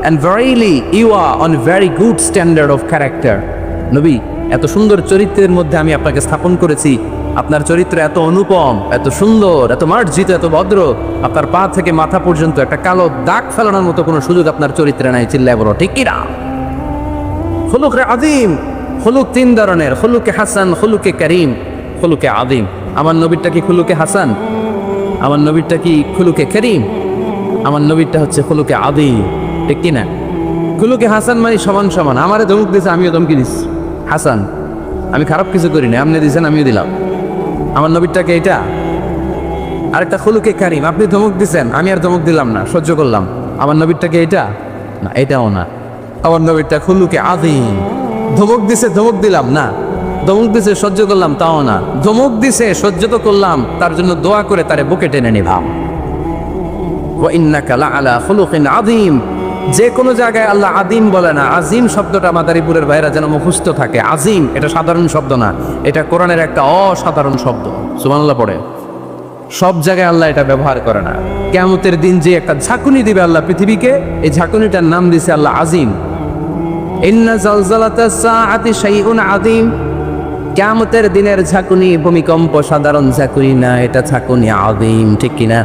and verily you are on very good standard of character. নবী, এত সুন্দর চরিত্রের মধ্যে আমি আপনাকে স্থাপন করেছি। আপনার চরিত্র এত অনুপম, এত সুন্দর, এত মার্জিত, এত ভদ্র, আপনার পা থেকে মাথা পর্যন্ত একটা কালো দাগ ফেলানোর মতো কোনো সুযোগ আপনার চরিত্রে নাই, চিল্লায় বলো ঠিক কিনা? খুলুকে আযীম। খুলুক 3 ধরনের, খুলুকে হাসান, খুলুকে কারীম, খুলুকে আযীম। আমার নবীরটা কি খুলুকে হাসান? আমার নবীরটা কি খুলুকে কারীম? আমার নবীরটা হচ্ছে খুলুকে আযীম, ঠিক কিনা? খুলুকে হাসান মানে সমান সমান। আমারে ধমক দিছে, আমিও ধমকি দিচ্ছি। হাসান, আমি খারাপ কিছু করি না, আপনি দিয়েছেন আমিও দিলাম। আমার নবীরটাকে এটা। আরেকটা খুলুকে কারীম, আপনি ধমক দিছেন, আমি আর ধমক দিলাম না, সহ্য করলাম। আমার নবীরটাকে এটা না, এটাও না। আমার নবীরটা খুলুকে আযীম। ধমক দিছে, ধমক দিলাম না, ধমক দিছে সহ্য করলাম, তাও না। ধমক দিছে, সহ্য তো করলাম, তার জন্য দোয়া করে তারে বুকে টেনে নিলাম। ওয়া ইন্নাকা লাআলা খুলুকিন আযীম। যে কোনো জায়গায় আল্লাহ আযীম বলে না। আযীম শব্দটা মাদারীপুরের ভাইরা যেন মুখস্থ থাকে। আযীম এটা সাধারণ শব্দ না, এটা কোরআনের একটা অসাধারণ শব্দ। সুবহানাল্লাহ পড়ে। সব জায়গায় আল্লাহ এটা ব্যবহার করে না। কিয়ামতের দিন যে একটা ঝাঁকুনি দিবে আল্লাহ পৃথিবীকে, এই ঝাঁকুনিটার নাম দিয়েছে আল্লাহ আযীম। ইন্না জালজালাতাস সাআতি শাইউন আযীম। কিয়ামতের দিনের ঝাঁকুনি, ভূমিকম্প সাধারণ ঝাঁকুনি না, এটা ঝাঁকুনি আযীম, ঠিক কিনা?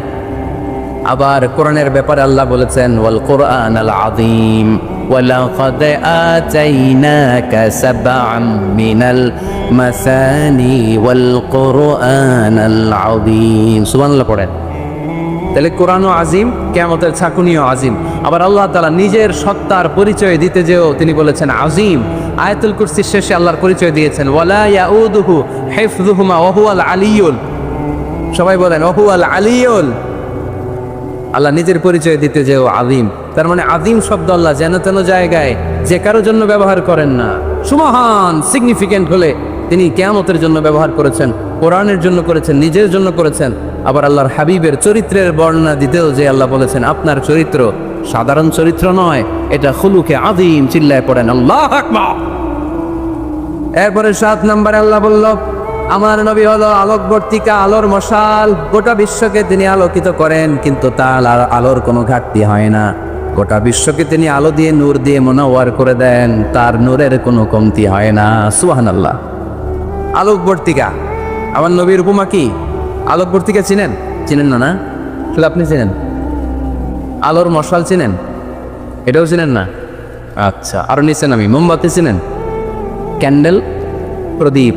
আবার কোরআনের ব্যাপারে আল্লাহ বলেছেন, ওয়াল কুরআনাল আযীম ওয়ালাকাদ আতাইনাকা সাবআম মিনাল মাসানি ওয়াল কুরআনাল আযীম। সুবহানাল্লাহ পড়েন। তাহলে কোরআনও আযীম, কিয়ামতের ছাকুনিও আযীম। আবার আল্লাহ তাআলা নিজের সত্তার পরিচয় দিতে যেও তিনি বলেছেন আযীম। আয়াতুল কুরসির শেষে আল্লাহর পরিচয় দিয়েছেন, ওয়ালা ইয়াউদুহু হিফযুহুমা ওয়া হুয়াল আলিয়্যুল। সবাই বলেন ওয়া হুয়াল আলিয়্যুল। আল্লাহ নিজের পরিচয় দিতে যেও আযীম। তার মানে আযীম শব্দ আল্লাহ যেন তেন জায়গায় যে কারোর জন্য ব্যবহার করেন না। সুমহান সিগনিফিকেন্ট হলে তিনি কিয়ামতের জন্য ব্যবহার করেছেন, কোরআনের জন্য করেছেন, নিজের জন্য করেছেন। আবার আল্লাহর হাবিবের চরিত্রের বর্ণনা দিতেও যে আল্লাহ বলেছেন আপনার চরিত্র সাধারণ চরিত্র নয়, এটা খুলুকে আযীম। চিল্লায় পড়েন আল্লাহু আকবার। এরপরে 7 নম্বরে আল্লাহ বলল, আমার নবী হলো আলোকবর্তিকা, আলোর মশাল। গোটা বিশ্বকে তিনি আলোকিত করেন, কিন্তু তার আলোর কোনো ঘাটতি হয় না। গোটা বিশ্বকে তিনি আলো দিয়ে, নূর দিয়ে মুনাওয়ার করে দেন, তার নূরের কোনো কমতি হয় না। সুবহানাল্লাহ। আলোকবর্তিকা, আমার নবীর উপমা কি? আলোকবর্তিকা চিনেন? চিনেন না? না তাহলে আপনি চিনেন? আলোর মশাল চিনেন? এটাও চিনেন না? আচ্ছা, আরো নিচেন আমি মোমবাতি চিনেন? ক্যান্ডেল, প্রদীপ।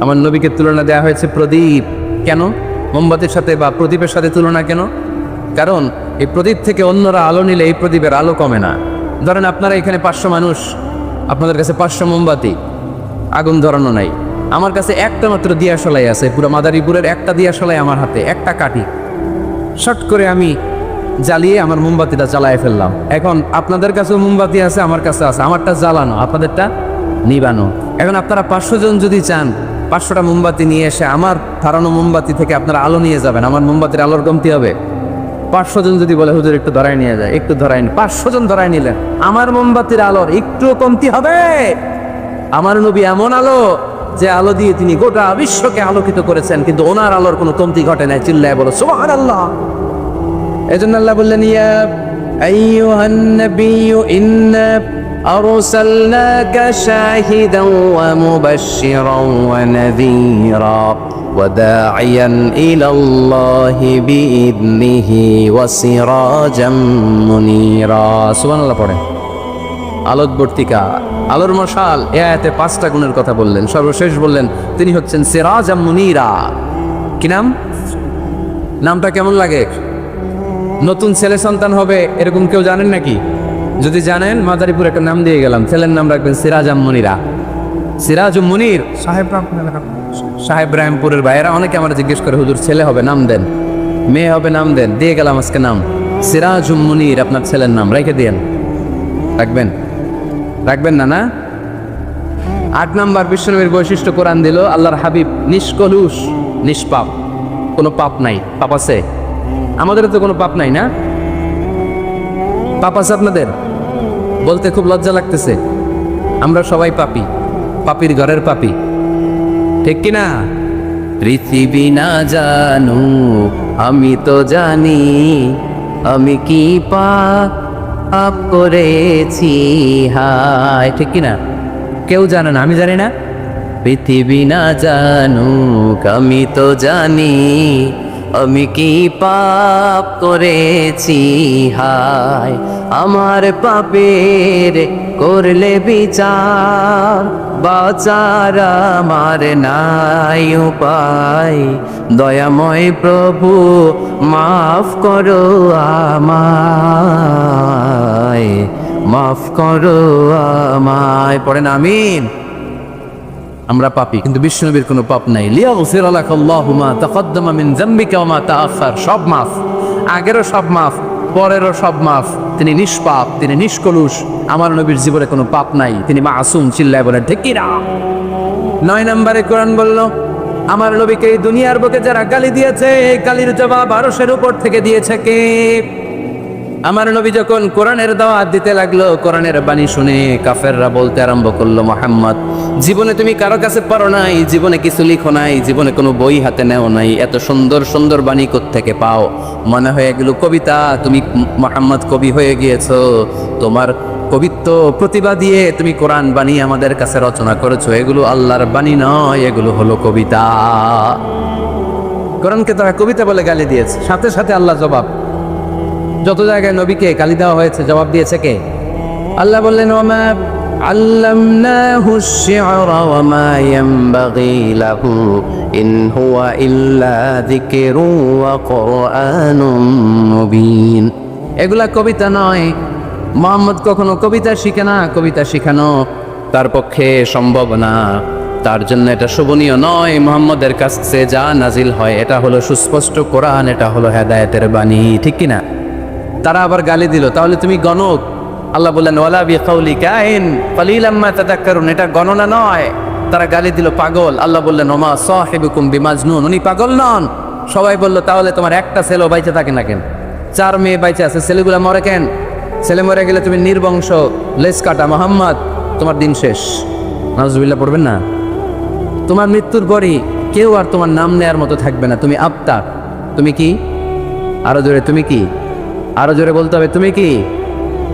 আমার নবীকে তুলনা দেওয়া হয়েছে প্রদীপ। কেন মোমবাতির সাথে বা প্রদীপের সাথে তুলনা কেন? কারণ এই প্রদীপ থেকে অন্যরা আলো নিলে এই প্রদীপের আলো কমে না। ধরেন আপনারা এখানে 500 মানুষ, আপনাদের কাছে 500 মোমবাতি, আগুন ধরানো নাই। আমার কাছে একটা মাত্র দিয়াশলাই আছে, পুরো মাদারীপুরের একটা দিয়াশলাই আমার হাতে, একটা কাঠি। শর্ট করে আমি জ্বালিয়ে আমার মোমবাতিটা জ্বালায় ফেললাম। এখন আপনাদের কাছেও মোমবাতি আছে, আমার কাছে আছে, আমারটা জ্বালানো, আপনাদেরটা নিবানো। এখন আপনারা 500 জন যদি চান 500টা মোমবাতি নিয়ে এসে আমার ধরানো মোমবাতি থেকে আপনারা আলো নিয়ে যাবেন, আমার মোমবাতির আলোর কমতি হবে? 500 জন যদি বলে হুজুর একটু ধরাই নিয়ে যায়, একটু ধরাই, 500 জন ধরাই নিলেন, আমার মোমবাতির আলোর একটু কমতি হবে? আমার নবী এমন আলো যে আলো দিয়ে তিনি গোটা বিশ্বকে আলোকিত করেছেন, কিন্তু ওনার আলোর কোনো কমতি ঘটে নাই। চিল্লায় বলো সুবহানাল্লাহ। এজন্য আল্লাহ বললেন, ইয়া আইয়ুহান নাবিয়্যু ইন্না আরসালনাকা শাহিদান ওয়া মুবাশশিরান ওয়া নাযীরা ওয়া দাঈয়ান ইলাল্লাহি বিইذনিহি ওয়া সিরাজাম মুনীরা। সুবহানাল্লাহ পড়ে। আলোকবর্তিকা, আলোর মশাল, এ আয়াতে 5টা গুণের কথা বললেন। সর্বশেষ বললেন তিনি হচ্ছেন সিরাজাম মুনীরা। কি নাম? নামটা কেমন লাগে? নতুন ছেলে সন্তান হবে এরকম কেউ জানেন নাকি? যদি জানেন, মাদারীপুর একটা নাম দিয়ে গেলাম, ছেলের নাম রাখবেন সিরাজাম মুনীরা। সিরাজুম মুনীর। সাহেব রামপুরের ভাইয়েরা অনেকে আমার জিজ্ঞেস করে, হুজুর ছেলে হবে নাম দেন, মেয়ে হবে নাম দেন। দিয়ে গেলাম আজকে নাম, সিরাজুম মুনীর আপনার ছেলের নাম রেখে দিয়েন। রাখবেন? রাখবেন না? না। 8 নাম্বার বিশ্বনবীর বৈশিষ্ট্য কোরআন দিল, আল্লাহর হাবিব নিষ্কলুষ, নিষ্পাপ, কোনো পাপ নাই। পাপ আছে? আমাদের তো কোনো পাপ নাই, না? পাপ আছে আপনাদের? বলতে খুব লজ্জা লাগতেছে। আমরা সবাই পাপী, পাপীর ঘরের পাপী, ঠিক কিনা? পৃথিবী না জানু আমি তো জানি, আমি কি পাপ করেছি হায়, ঠিক কিনা? কেউ জানে না, আমি জানি না। পৃথিবী না জানুক আমি তো জানি, আমি কি পাপ করেছি হায়। আমার পাপের করলে বিচার, বাঁচার আমার নাই উপায়। দয়াময় প্রভু মাফ করো আমায়, মাফ করো আমায়। পড়েন আমিন। আমরা পাপী, কিন্তু বিশ্বনবীর কোনো পাপ নাই। লিয়াগফির লাকাল্লাহু মা তাকদ্দামা মিন যামবিকা ওয়া মা তাআখার। সব মাফ, আগেরও সব মাফ, পরেরও সব মাফ। তিনি নিষ্পাপ, তিনি নিষ্কলুষ। আমার নবীর জীবনে কোনো পাপ নাই, তিনি মাসুম। চিল্লায় বলেন ঠিক কি না? 9 নম্বরে কোরআন বলল, আমার নবীকে এই দুনিয়ার বুকে যারা গালি দিয়েছে, এই গালির জবাব আরশের উপর থেকে দিয়েছে কে? আমার নবী যখন কোরআনের দাওয়াত দিতে লাগলো, কোরআনের বাণী শুনে কাফেররা বলতে আরম্ভ করলো, মুহাম্মদ জীবনে তুমি কারো কাছে পড়ো নাই, জীবনে কিছু লিখো নাই, জীবনে কোনো বই হাতে নেও নাই, এত সুন্দর সুন্দর বাণী কোত্থেকে পাও? মনে হয় এগুলো কবিতা, তুমি মুহাম্মদ কবি হয়ে গিয়েছো, তোমার কবিত্ব প্রতিভা দিয়ে তুমি কোরআন বাণী আমাদের কাছে রচনা করেছো, এগুলো আল্লাহর বাণী নয়, এগুলো হলো কবিতা। কোরআনকে তারা কবিতা বলে গালি দিয়েছে। সাথে সাথে আল্লাহ জবাব, যত জায়গায় নবীকে গালি দেওয়া হয়েছে জবাব দিয়েছে কে? আল্লাহ বললেন, ওমা আল্লামনাহু আশ-শি'রা ওয়া মা ইয়ানবাগী লাহু ইন হুয়া ইল্লা যিকরুন ওয়া কুরআনুম মুবিন। এগুলা কবিতা নয়, মুহাম্মদ কখনো কবিতা শিখে না, কবিতা শিখানো তার পক্ষে সম্ভব না, তার জন্য এটা শোভনীয় নয়। মুহাম্মদের কাছে যা নাজিল হয় এটা হলো সুস্পষ্ট কোরআন, এটা হলো হেদায়েতের বাণী, ঠিক কিনা? তারা আবার গালি দিল, তাহলে তুমি গণক। আল্লাহ বললেন, ওয়ালা বিকাউলি কাইন কালিলাম মা তাযাক্কারুন। এটা গণনা নয়। তারা গালি দিল পাগল। আল্লাহ বললেন, ওমা সাহিবুকুম বিমাজনুন, উনি পাগল নন। সবাই বলল, তাহলে তোমার একটা ছেলে বাইচে থাকে না কেন? 4 মেয়ে বাইচে আছে, ছেলেগুলা মরে কেন? ছেলে মরে গেলে তুমি নির্বংশ, লেজ কাটা মুহাম্মদ, তোমার দিন শেষ। নাউজুবিল্লাহ পড়বেন না? তোমার মৃত্যুর পরই কেউ আর তোমার নাম নেয়ার মতো থাকবে না। তুমি আবতার। তুমি কি? আরো জোরে, তুমি কি? আরো জোরে বলতে হবে, তুমি কি?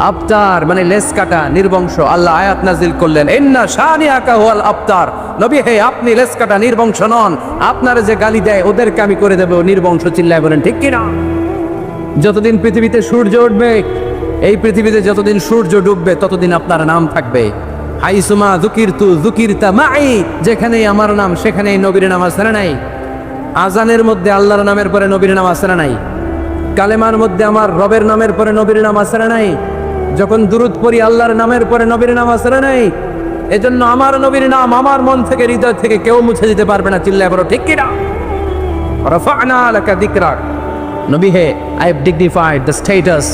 আবতার মানে লেজ কাটা, নির্বংশ। আল্লাহ আয়াত নাজিল করলেন, ইন্না শানিআকা হুয়াল আবতার। নবী হে, আপনি লেজ কাটা, নির্বংশ নন। আপনার যে গালি দেয় ওদেরকে আমি করে দেব নির্বংশ। চিল্লায় বলেন ঠিক কিনা? যতদিন পৃথিবীতে সূর্য উঠবে, এই পৃথিবীতে যতদিন সূর্য ডুববে, ততদিন আপনার নাম থাকবে। হাইসুমা যুকিরতু যুকিরতা মাই, যেখানেই আমার নাম সেখানেই নবীর নাম আছে না নাই? আজানের মধ্যে আল্লাহর নামের পরে নবীর নাম আছে না নাই? কালেমার মধ্যে আমার রবের নামের পরে নবীর নাম আছে না নাই? যখন দুরূদ পড়ি আল্লাহর নামের পরে নবীর নাম আছে না নাই? এজন্য আমার নবীর নাম আমার মন থেকে, হৃদয় থেকে কেউ মুছে দিতে পারবে না। চিল্লায় বলো ঠিক কিনা? রাফা'না লাকা যিকরাক, নবী হে, I have dignified the status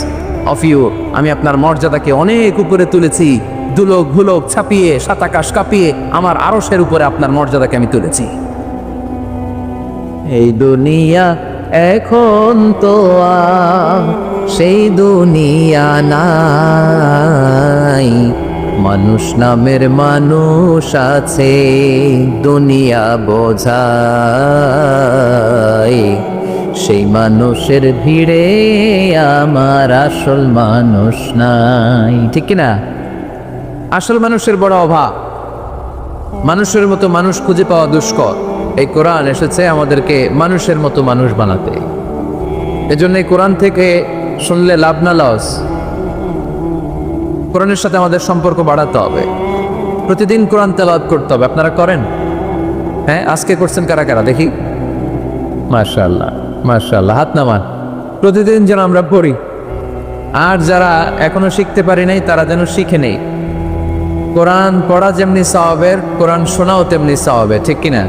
of you, আমি আপনার মর্যাদাকে অনেক উপরে তুলেছি। দুলোক ভুলোক ছাপিয়ে, সাতাকাশ কাঁপিয়ে আমার আরশের উপরে আপনার মর্যাদাকে আমি তুলেছি। এই দুনিয়া এখন তো আর সেই দুনিয়া নাই, মানুষ নামের মানুষ আছে দুনিয়া বোঝায়, সেই মানুষের ভিড়ে আমার আসল মানুষ নাই। ঠিক কিনা? আসল মানুষের বড় অভাব, মানুষের মতো মানুষ খুঁজে পাওয়া দুষ্কর। এই কোরআন এসেছে আমাদেরকে মানুষের মতো মানুষ বানাতে। এজন্য এই কোরআন থেকে শুনলে লাভ না লস, কোরআনের সাথে আমাদের সম্পর্ক বাড়াতে হবে। প্রতিদিন কোরআন তেলাওয়াত করতে হবে। আপনারা করেন? হ্যাঁ, আজকে করছেন কারা কারা দেখি? মাশাআল্লাহ মাশাআল্লাহ, হাত নামান। প্রতিদিন যেন আমরা পড়ি, আর যারা এখনো শিখতে পারি নাই তারা যেন শিখে নেই। কোরআন পড়া যেমনি সওয়াবের, কোরআন শোনাও তেমনি সওয়াবের। ঠিক কিনা?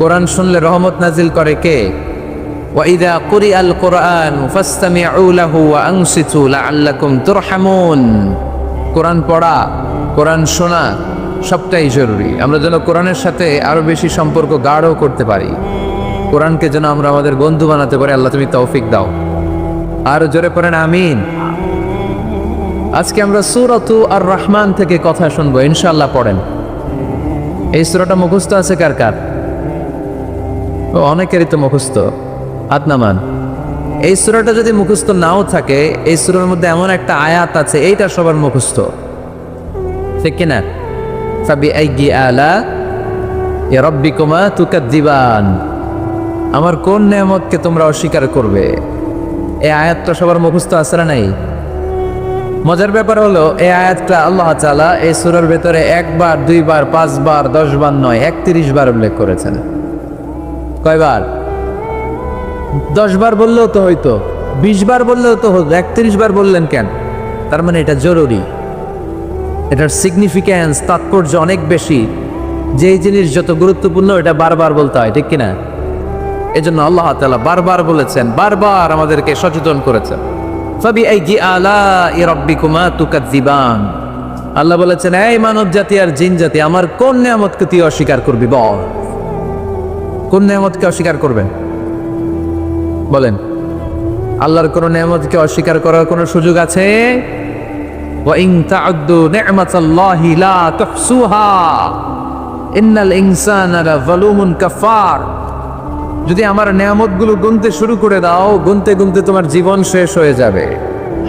কোরআন শুনলে রহমত নাজিল করে কে? ওয়াইদা কুরিআল কুরআন ফাসতামিউ লাহু ওয়া আনসিতু লাআল্লাকুম তুরহামুন। কোরআন পড়া, কোরআন শোনা সবটাই জরুরি। আমরা যেন কোরআনের সাথে আরো বেশি সম্পর্ক গাঢ় করতে পারি, কোরআনকে যেন আমরা আমাদের বন্ধু বানাতে পারি। আল্লাহ তুমি তৌফিক দাও। আর জোরে পড়েন আমিন। আজকে আমরা সূরাতু আর রহমান থেকে কথা শুনবো ইনশাআল্লাহ। পড়েন। এই সূরাটা মুখস্থ আছে কার কার? অনেকেরই তো মুখস্থ, হাত নামান। এই সূরাটা যদি মুখস্থ নাও থাকে, এই সূরার মধ্যে এমন একটা আয়াত আছে এইটা সবার মুখস্থ। ঠিক কিনা? ফাবিআইয়ি আলা'i রাব্বিকুমা তুকাজ্জিবান, আমার কোন নেয়ামতকে তোমরা অস্বীকার করবে। এই আয়াতটা সবার মুখস্থ আছে না নাই? মজার ব্যাপার হলো এই আয়াতটা আল্লাহ তাআলা এই সূরার ভেতরে একবার, দুইবার, 5 বার, 10 বার নয়, 31 বার উল্লেখ করেছেন। কয়বার? 10 বার বললেও তো হইতো, 20 বার বললেও তো হতো, 31 বার বললেন কেন? তার মানে এটা জরুরি, এটার সিগনিফিক্যান্স, তাৎপর্য অনেক বেশি। যেই জিনিস যত গুরুত্বপূর্ণ এটা বারবার বলতে হয়। ঠিক কিনা? এজন্য আল্লাহ তাআলা বারবার বলেছেন, বারবার আমাদেরকে সচেতন করেছেন। ফাবিআইয়ি আলা'i রাব্বিকুমা তুকাজ্জিবান। আল্লাহ বলেছেন, এই মানব জাতি আর জিন জাতি, আমার কোন নিয়ামতকে তুই অস্বীকার করবি বল? কোন নিয়ামতকে অস্বীকার করবেন? বলেন। আল্লাহর কোন নিয়ামতকে অস্বীকার করার কোন সুযোগ আছে? ওয়া ইন তা'উদ্দু নি'মাতাল্লাহি লা তুহসুহা ইন্নাল ইনসানা লাযালুমুন কাফার। যদি আমার নিয়ামতগুলো গুনতে শুরু করে দাও, গুনতে গুনতে তোমার জীবন শেষ হয়ে যাবে,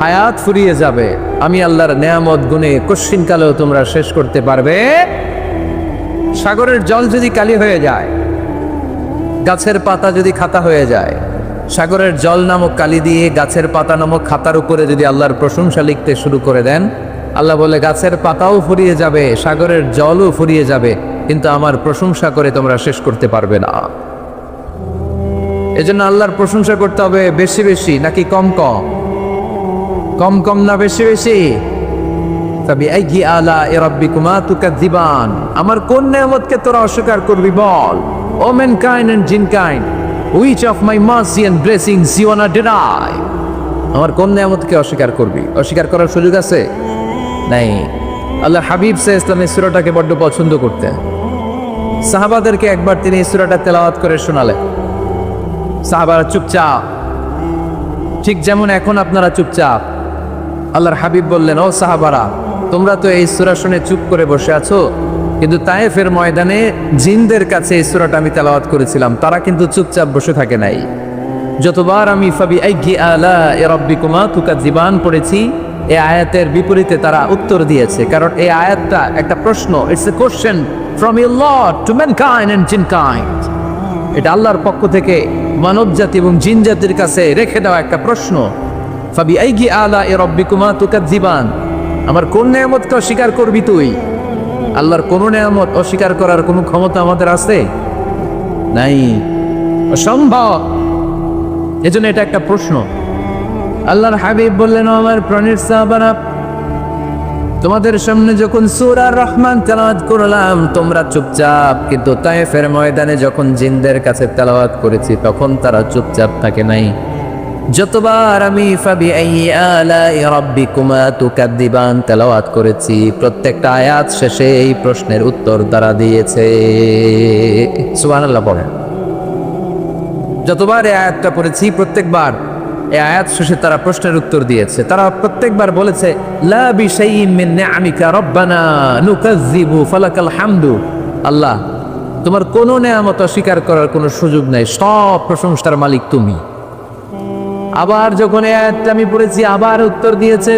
হায়াত ফুরিয়ে যাবে। আমি আল্লাহর নিয়ামত গুনে কশ্চিনকালেও তোমরা শেষ করতে পারবে। সাগরের জল যদি কালি হয়ে যায়, গাছের পাতা যদি খাতা হয়ে যায়, সাগরের জল নামক কালি দিয়ে গাছের পাতা নামক খাতার উপরে যদি আল্লাহর প্রশংসা লিখতে শুরু করে দেন, আল্লাহ বলে গাছের পাতাও ফুরিয়ে যাবে, সাগরের জলও ফুরিয়ে যাবে, কিন্তু আমার প্রশংসা করে তোমরা শেষ করতে পারবে না। এজন্য আল্লাহর প্রশংসা করতে হবে বেশি বেশি নাকি কম কম? কম কম না বেশি বেশি? ফাবিআইয়ি আলা'i রাব্বিকুমা তুকাজ্জিবান, আমার কোন নিয়ামতকে তোরা অস্বীকার করবি বল? O mankind and jinnkind, which of my mercy and blessings you wanna deny? আমার কোন নিয়ামতকে অস্বীকার করবি? অস্বীকার করার সুযোগ আছে? নাই। আল্লাহ হাবিব সাল্লাল্লাহু আলাইহি ওয়াসাল্লাম এই সূরাটাকে বড্ড পছন্দ করতেন। সাহাবাদেরকে একবার তিনি এই সূরাটা তেলাওয়াত করে শোনালেন। সাহাবারা চুপচাপ, ঠিক যেমন এখন আপনারা চুপচাপ। আল্লাহর হাবিব বললেন, ও সাহাবারা, তোমরা তো এই সূরা শুনে চুপ করে বসে আছো, কিন্তু তায়েফের ময়দানে জিনদের কাছে এই সূরাটা আমি তেলাওয়াত করেছিলাম, তারা কিন্তু চুপচাপ বসে থাকে নাই। যতবার আমি ফাবিআইয়ি আলা'i রাব্বিকুমা তুকাজ্জিবান পড়েছি, এই আয়াতের বিপরীতে তারা উত্তর দিয়েছে, কারণ এই আয়াতটা একটা প্রশ্ন। It's a question from your Lord to mankind and jinnkind. এটা আল্লাহর পক্ষ থেকে মানব জাতি এবং জিন জাতির কাছে রেখে দেওয়া একটা প্রশ্ন। ফাবিআইয়ি আলা'i রাব্বিকুমা তুকাজ্জিবান, আমার কোন নিয়ামতকে অস্বীকার করবি তুই? আল্লাহর কোন নিয়ামত অস্বীকার করার কোনো ক্ষমতা আমাদের আছে? নাই, অসম্ভব। এজন্য এটা একটা প্রশ্ন। আল্লাহর হাবিব বললেন, আমার প্রাণের সাহাবারা, তোমাদের সামনে যখন সূরা রহমান তেলাওয়াত করলাম তোমরা চুপচাপ, কিন্তু তায়েফের ময়দানে যখন জিনদের কাছে তেলাওয়াত করেছি তখন তারা চুপচাপ থাকে নাই। যতবার আমি ফাবিআইয়ি আলাই রাব্বিকুমা তুকাদ্দিবান তেলাওয়াত করেছি প্রত্যেকটা আয়াত শেষে এই প্রশ্নের উত্তর তারা দিয়েছে। সুবহানাল্লাহ পড়েন। যতবার এই আয়াতটা পড়েছি প্রত্যেকবার এই আয়াত শেষে তারা প্রশ্নের উত্তর দিয়েছে। তারা প্রত্যেকবার বলেছে, লা বিশাইইন মিন নিআমিকা রব্বানা নুকাযযিবু ফালাকাল হামদু। আল্লাহ, তোমার কোনো নেয়ামত অস্বীকার করার কোনো সুযোগ নাই, সব প্রশংসার মালিক তুমি। আবার যখন এই আয়াতটা আমি পড়েছি আবার উত্তর দিয়েছে,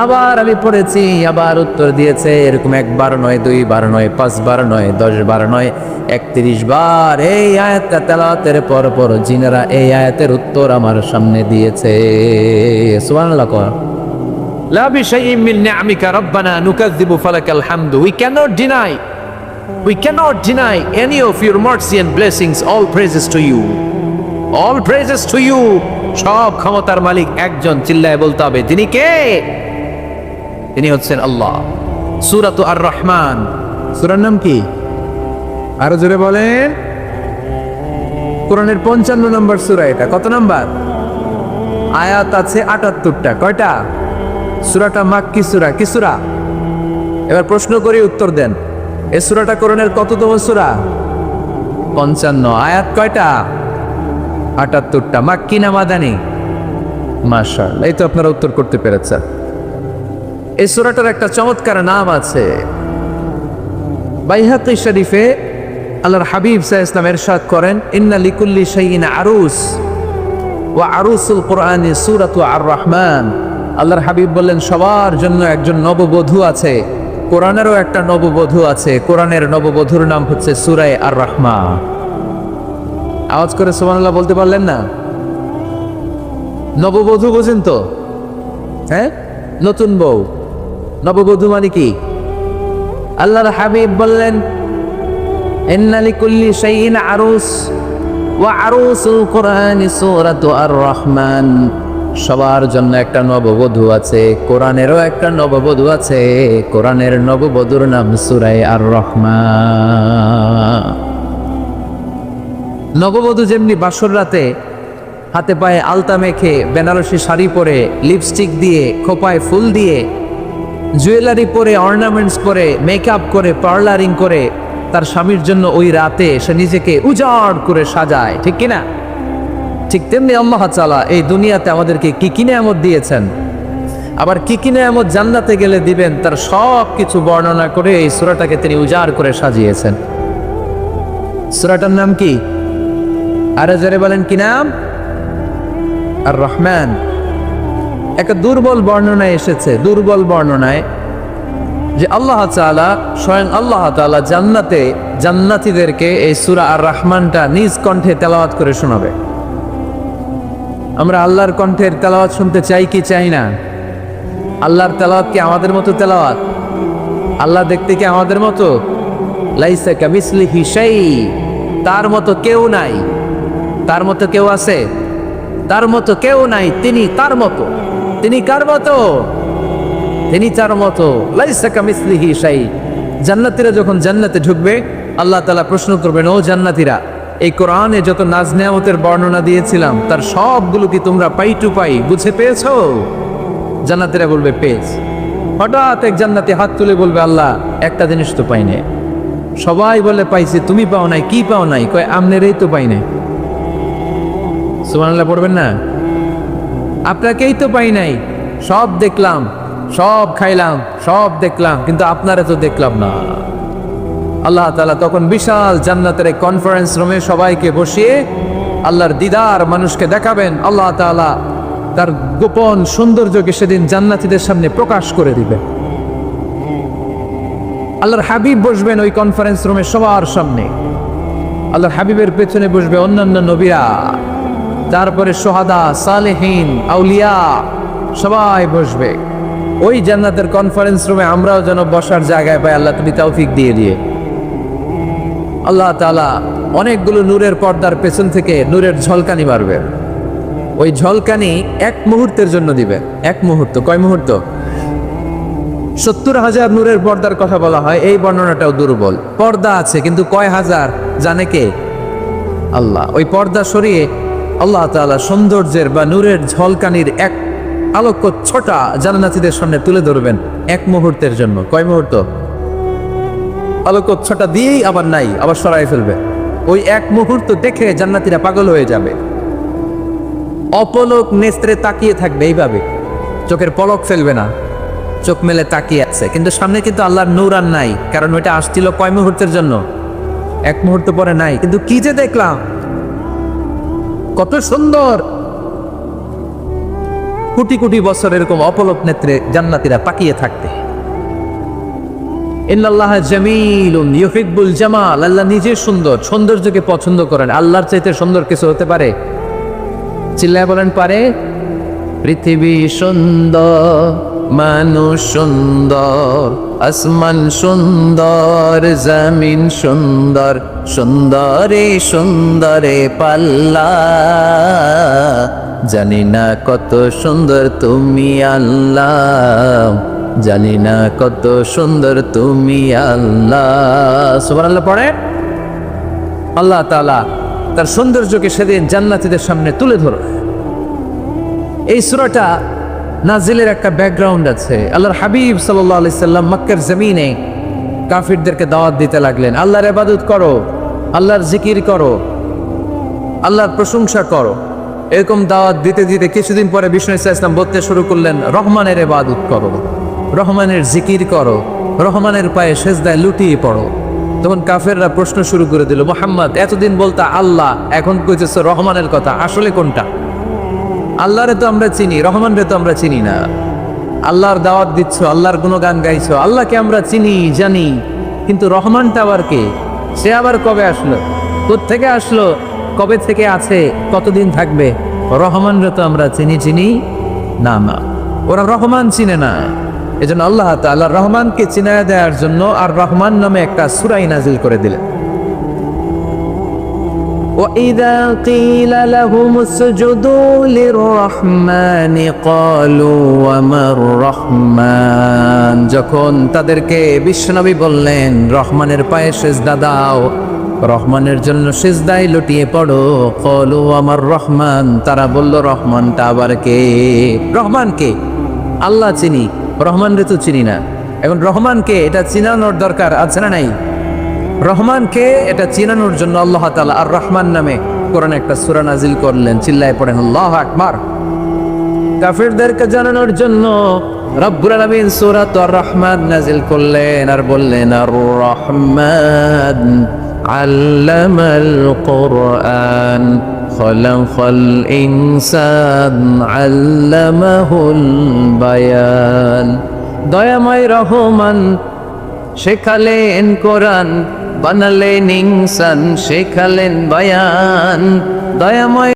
আবার আমি পড়েছি আবার উত্তর দিয়েছে। এরকম একবার নয়, দুইবার নয়, 5 বার নয়, 10 বার নয়, 31 বার এই আয়াতটা তেলাওয়াতের পর পর জিনেরা এই আয়াতের উত্তর আমার সামনে দিয়েছে। সুবহানাল্লাহ। লা বিশাইইন মিন নিআমিকা রব্বানা নুকাযযিবু ফালাকাল হামদু। We cannot deny any of your mercy and blessings. All praises to you. All praises to you. সব ক্ষমতার মালিক একজন, চিল্লায় বলতে হবে তিনি কে? তিনি হচ্ছেন আল্লাহ। সূরাতু আর রহমান, সূরার নাম কি? আরো জোরে বলেন। কোরআনের 55 নম্বর সূরা এটা। কত নাম্বার? আয়াত আছে 78টা। কয়টা? সূরাটা মাক্কি সূরা। কি সূরা? এবার প্রশ্ন করে উত্তর দেন। এই সূরাটা কোরআনের কততম সূরা? 55। আয়াত কয়টা? 78টা। মাক্কি না মাদানী? মাশাআল্লাহ, এই তো আপনারা উত্তর করতে পেরেছেন। এই সূরাটার একটা চমৎকার নাম আছে। বাইহাকি শরীফে আল্লাহর হাবিব সাল্লাল্লাহু আলাইহি ওয়াসাল্লাম ইরশাদ করেন, ইন্না লিকুল্লি শাইইন আরুস ওয়া আরুসুল কুরআনি সূরাতু আর রহমান। আল্লাহর হাবিব বললেন, সবার জন্য একজন নববধূ আছে, কোরআনেরও একটা নববধূ আছে। কোরআনের নববধূর নাম হচ্ছে সূরা আর রহমান। আওয়াজ করে সুবহানাল্লাহ বলতে পারলেন না? নববধূ বুঝেন তো? হ্যাঁ, নতুন বউ। নববধূ মানে কি? আল্লাহর হাবিব বললেন, ইন্না লিকুল্লি শাইইন আরুস ওয়া আরুসুল কুরআনি সূরাতু আর রহমান। সবার জন্য একটা নববধূ আছে, কোরআনেরও একটা নববধূ আছে। কোরআনের নববধূর নাম সূরা আর রহমান। নববধূ যেমনি বাসর রাতে হাতে পায়ে আলতা মেখে, বেনারসি শাড়ি পরে, লিপস্টিক দিয়ে, খোপায় ফুল দিয়ে, জুয়েলারি পরে, অর্নামেন্টস পরে, মেকআপ করে, পার্লারিং করে তার স্বামীর জন্য ওই রাতে সে নিজেকে উজাড় করে সাজায়, ঠিক কিনা? ঠিক তেমনি আল্লাহ তাআলা এই দুনিয়াতে আমাদেরকে কি কি নেয়ামত দিয়েছেন, আবার কি কি নেয়ামত জান্নাতে গেলে দিবেন, তার সব কিছু বর্ণনা করে এই সূরাটাকে তিনি উজাড় করে সাজিয়েছেন। সূরাটার নাম কি? আরে জোরে বলেন, কি নাম? আর রহমান। একটা দুর্বল বর্ণনায় এসেছে, দুর্বল বর্ণনায়, যে আল্লাহ তাআলা, স্বয়ং আল্লাহ তাআলা জান্নাতে জান্নাতীদেরকে এই সূরা আর রহমানটা নিজ কণ্ঠে তেলাওয়াত করে শোনাবে। আমরা আল্লাহর কণ্ঠের তেলাওয়াত শুনতে চাই কি চাই না? আল্লাহর তেলাওয়াত কি আমাদের মতো তেলাওয়াত? আল্লাহ দেখতে কি আমাদের মতো? লাইসা কামিসলিহি শাই, তার মতো কেউ নাই। তার মতো কেউ আছে? তার মতো কেউ নাই। তিনি তার মতো। তিনি কার মতো? তিনি তার মতো। লাইসা কামিসলিহি শাই। জান্নাতীরা যখন জান্নাতে ঢুকবে আল্লাহ তাআলা প্রশ্ন করবেন, ও জান্নাতীরা, এই কোরআনে যত নাজ নেয়ামতের বর্ণনা দিয়েছিলাম তার সবগুলো কি তোমরা পাই টু পাই বুঝে পেয়েছো? জান্নাতীরা বলবে পেয়েছি। হঠাৎ এক জান্নাতি হাত তুলে বলবে, আল্লাহ, একটা জিনিস তো পাই নাই। সবাই বলে পাইছি, তুমি পাও নাই। কি পাও নাই? কয়, আমনেরই তো পাই নাই। সুবহানাল্লাহ পড়বেন না? আপনাকেই তো পাই নাই। সব দেখলাম, সব খাইলাম, সব দেখলাম, কিন্তু আপনারে তো দেখলাম না। আল্লাহ তাআলা তখন বিশাল জান্নাতের এক কনফারেন্স রুমে সবাইকে বসিয়ে আল্লাহর দিদার মানুষকে দেখাবেন। আল্লাহ তাআলা তার গোপন সৌন্দর্যকে সেদিন জান্নাতীদের সামনে প্রকাশ করে দিবেন। আল্লাহর হাবিব বসবেন ওই কনফারেন্স রুমে সবার সামনে। আল্লাহর হাবিবের পেছনে বসবে অন্যান্য নবীরা, তারপরে সোহাদা, সালেহীন, আউলিয়া, সবাই বসবে ওই জান্নাতের কনফারেন্স রুমে। আমরাও যেন বসার জায়গায় পাই, আল্লাহ তুমি তৌফিক দিয়ে দিয়ে। আল্লাহ তাআলা অনেকগুলো নূরের পর্দার পেছন থেকে নূরের ঝলকানি মারবে। ওই ঝলকানি এক মুহূর্তের জন্য দিবে। এক মুহূর্ত, কয় মুহূর্ত? 70,000 নূরের পর্দার কথা বলা হয়, এই বর্ণনাটাও দুর্বল। পর্দা আছে কিন্তু কয় হাজার জানে কে? আল্লাহ। ওই পর্দা সরিয়ে আল্লাহ তাআলা সৌন্দর্যের বা নূরের ঝলকানির এক আলোক ছোটা জান্নাতীদের সামনে তুলে ধরবেন এক মুহূর্তের জন্য। কয় মুহূর্ত? আলোক ছোটা দিয়েই আবার নাই, আবার সরাই ফেলবে। ওই এক মুহূর্ত দেখে জান্নাতীরা পাগল হয়ে যাবে, অপলক নেত্রে তাকিয়ে থাকবে এইভাবে, চোখের পলক ফেলবে না, চোখ মেলে তাকিয়ে আছে। কিন্তু সামনে কিন্তু আল্লাহর নূর আর নাই, কারণ ওইটা আসছিল কয় মুহূর্তের জন্য? এক মুহূর্ত পরে নাই। কিন্তু কি যে দেখলাম, কত সুন্দর! কোটি কোটি বছর এরকম অপলক নেত্রে জান্নাতীরা তাকিয়ে থাকতে। ইন্নাল্লাহ জামিলুন ইউহিব্বুল জামাল, আল্লাহ নিজে সুন্দর, সৌন্দর্যকে পছন্দ করেন। আল্লাহর চাইতে সুন্দর কিছু হতে পারে? চিল্লায় বলেন পারে? পৃথিবী সুন্দর, মানুষ সুন্দর, আসমান সুন্দর, জমিন সুন্দর, সুন্দরে সুন্দরে পাল্লা। জানি না কত সুন্দর তুমি আল্লাহ, জানি না কত সুন্দর তুমি আল্লাহ। সুবহানাল্লাহ পড়ে। আল্লাহ তাআলা তার সৌন্দর্যকে সেদিন জান্নাতীদের সামনে তুলে ধরো। এই সূরাটা নাজিলের একটা ব্যাকগ্রাউন্ড আছে। আল্লাহর হাবিব সাল্লাল্লাহু আলাইহি সাল্লাম মক্কার জমিনে কাফিরদেরকে দাওয়াত দিতে লাগলেন, আল্লাহর ইবাদত করো, আল্লাহর জিকির করো, আল্লাহর প্রশংসা করো। এরকম দাওয়াত দিতে দিতে কিছুদিন পরে বিষ্ণু ইসলাম বলতে শুরু করলেন, রহমানের ইবাদত করো, রহমানের জিকির করো, রহমানের পায়ে সেজদায় লুটিয়ে পড়ো। তখন কাফেররা প্রশ্ন শুরু করে দিল, মুহাম্মদ এতদিন বলতা আল্লাহ, এখন কইতেছো রহমানের কথা, আসলে কোনটা? আল্লাহরে তো আমরা চিনি, রহমানরে তো আমরা চিনি না। আল্লাহর দাওয়াত দিচ্ছ, আল্লাহর গুণগান গাইছো, আল্লাহকে আমরা চিনি জানি, কিন্তু রহমানটা আবার কে? সে আবার কবে আসলো, কোত্থেকে আসলো, কবে থেকে আছে, কতদিন থাকবে? রহমানরে তো আমরা চিনি না। না, ওরা রহমান চিনে না। এজন্য আল্লাহ তাআলা রহমানকে চিনায়া দেওয়ার জন্য আর রহমান নামে একটা সূরা নাজিল করে দিলেন। وَإِذَا قِيلَ لَهُمُ اسْجُدُوا لِلرَّحْمَنِ قَالُوا وَمَا الرَّحْمَنُ, যখন তাদেরকে বিশ্বনবী বললেন রহমানের পায়ে সিজদা দাও, রহমানের জন্য সিজদায় লুটিয়ে পড়ো, ক্বালু ওয়ামার রহমান, তারা বলল রহমানটা আবার কে? রহমান কে? আল্লাহ চিনি, রহমানরে তো চিনি না। এখন রহমানকে এটা চিনানোর দরকার আছে না নাই? রহমানকে এটা চিনানোর জন্য আল্লাহ তাআলা আর রহমান নামে কোরআনে একটা সূরা নাজিল করলেন। চিল্লায় পড়েন আল্লাহু আকবার। কাফিরদেরকে জানানোর জন্য রব্বুল আলামিন সূরা আর রহমান নাজিল করলেন আর বললেন, আর রহমান আল্লামাল কুরআন খালাকাল ইনসান আল্লামাহুল বায়ান। দয়াময় রহমান শেখালেন কোরআন, বানালেন ইনসান, শেখালেন বায়ান। দয়াময়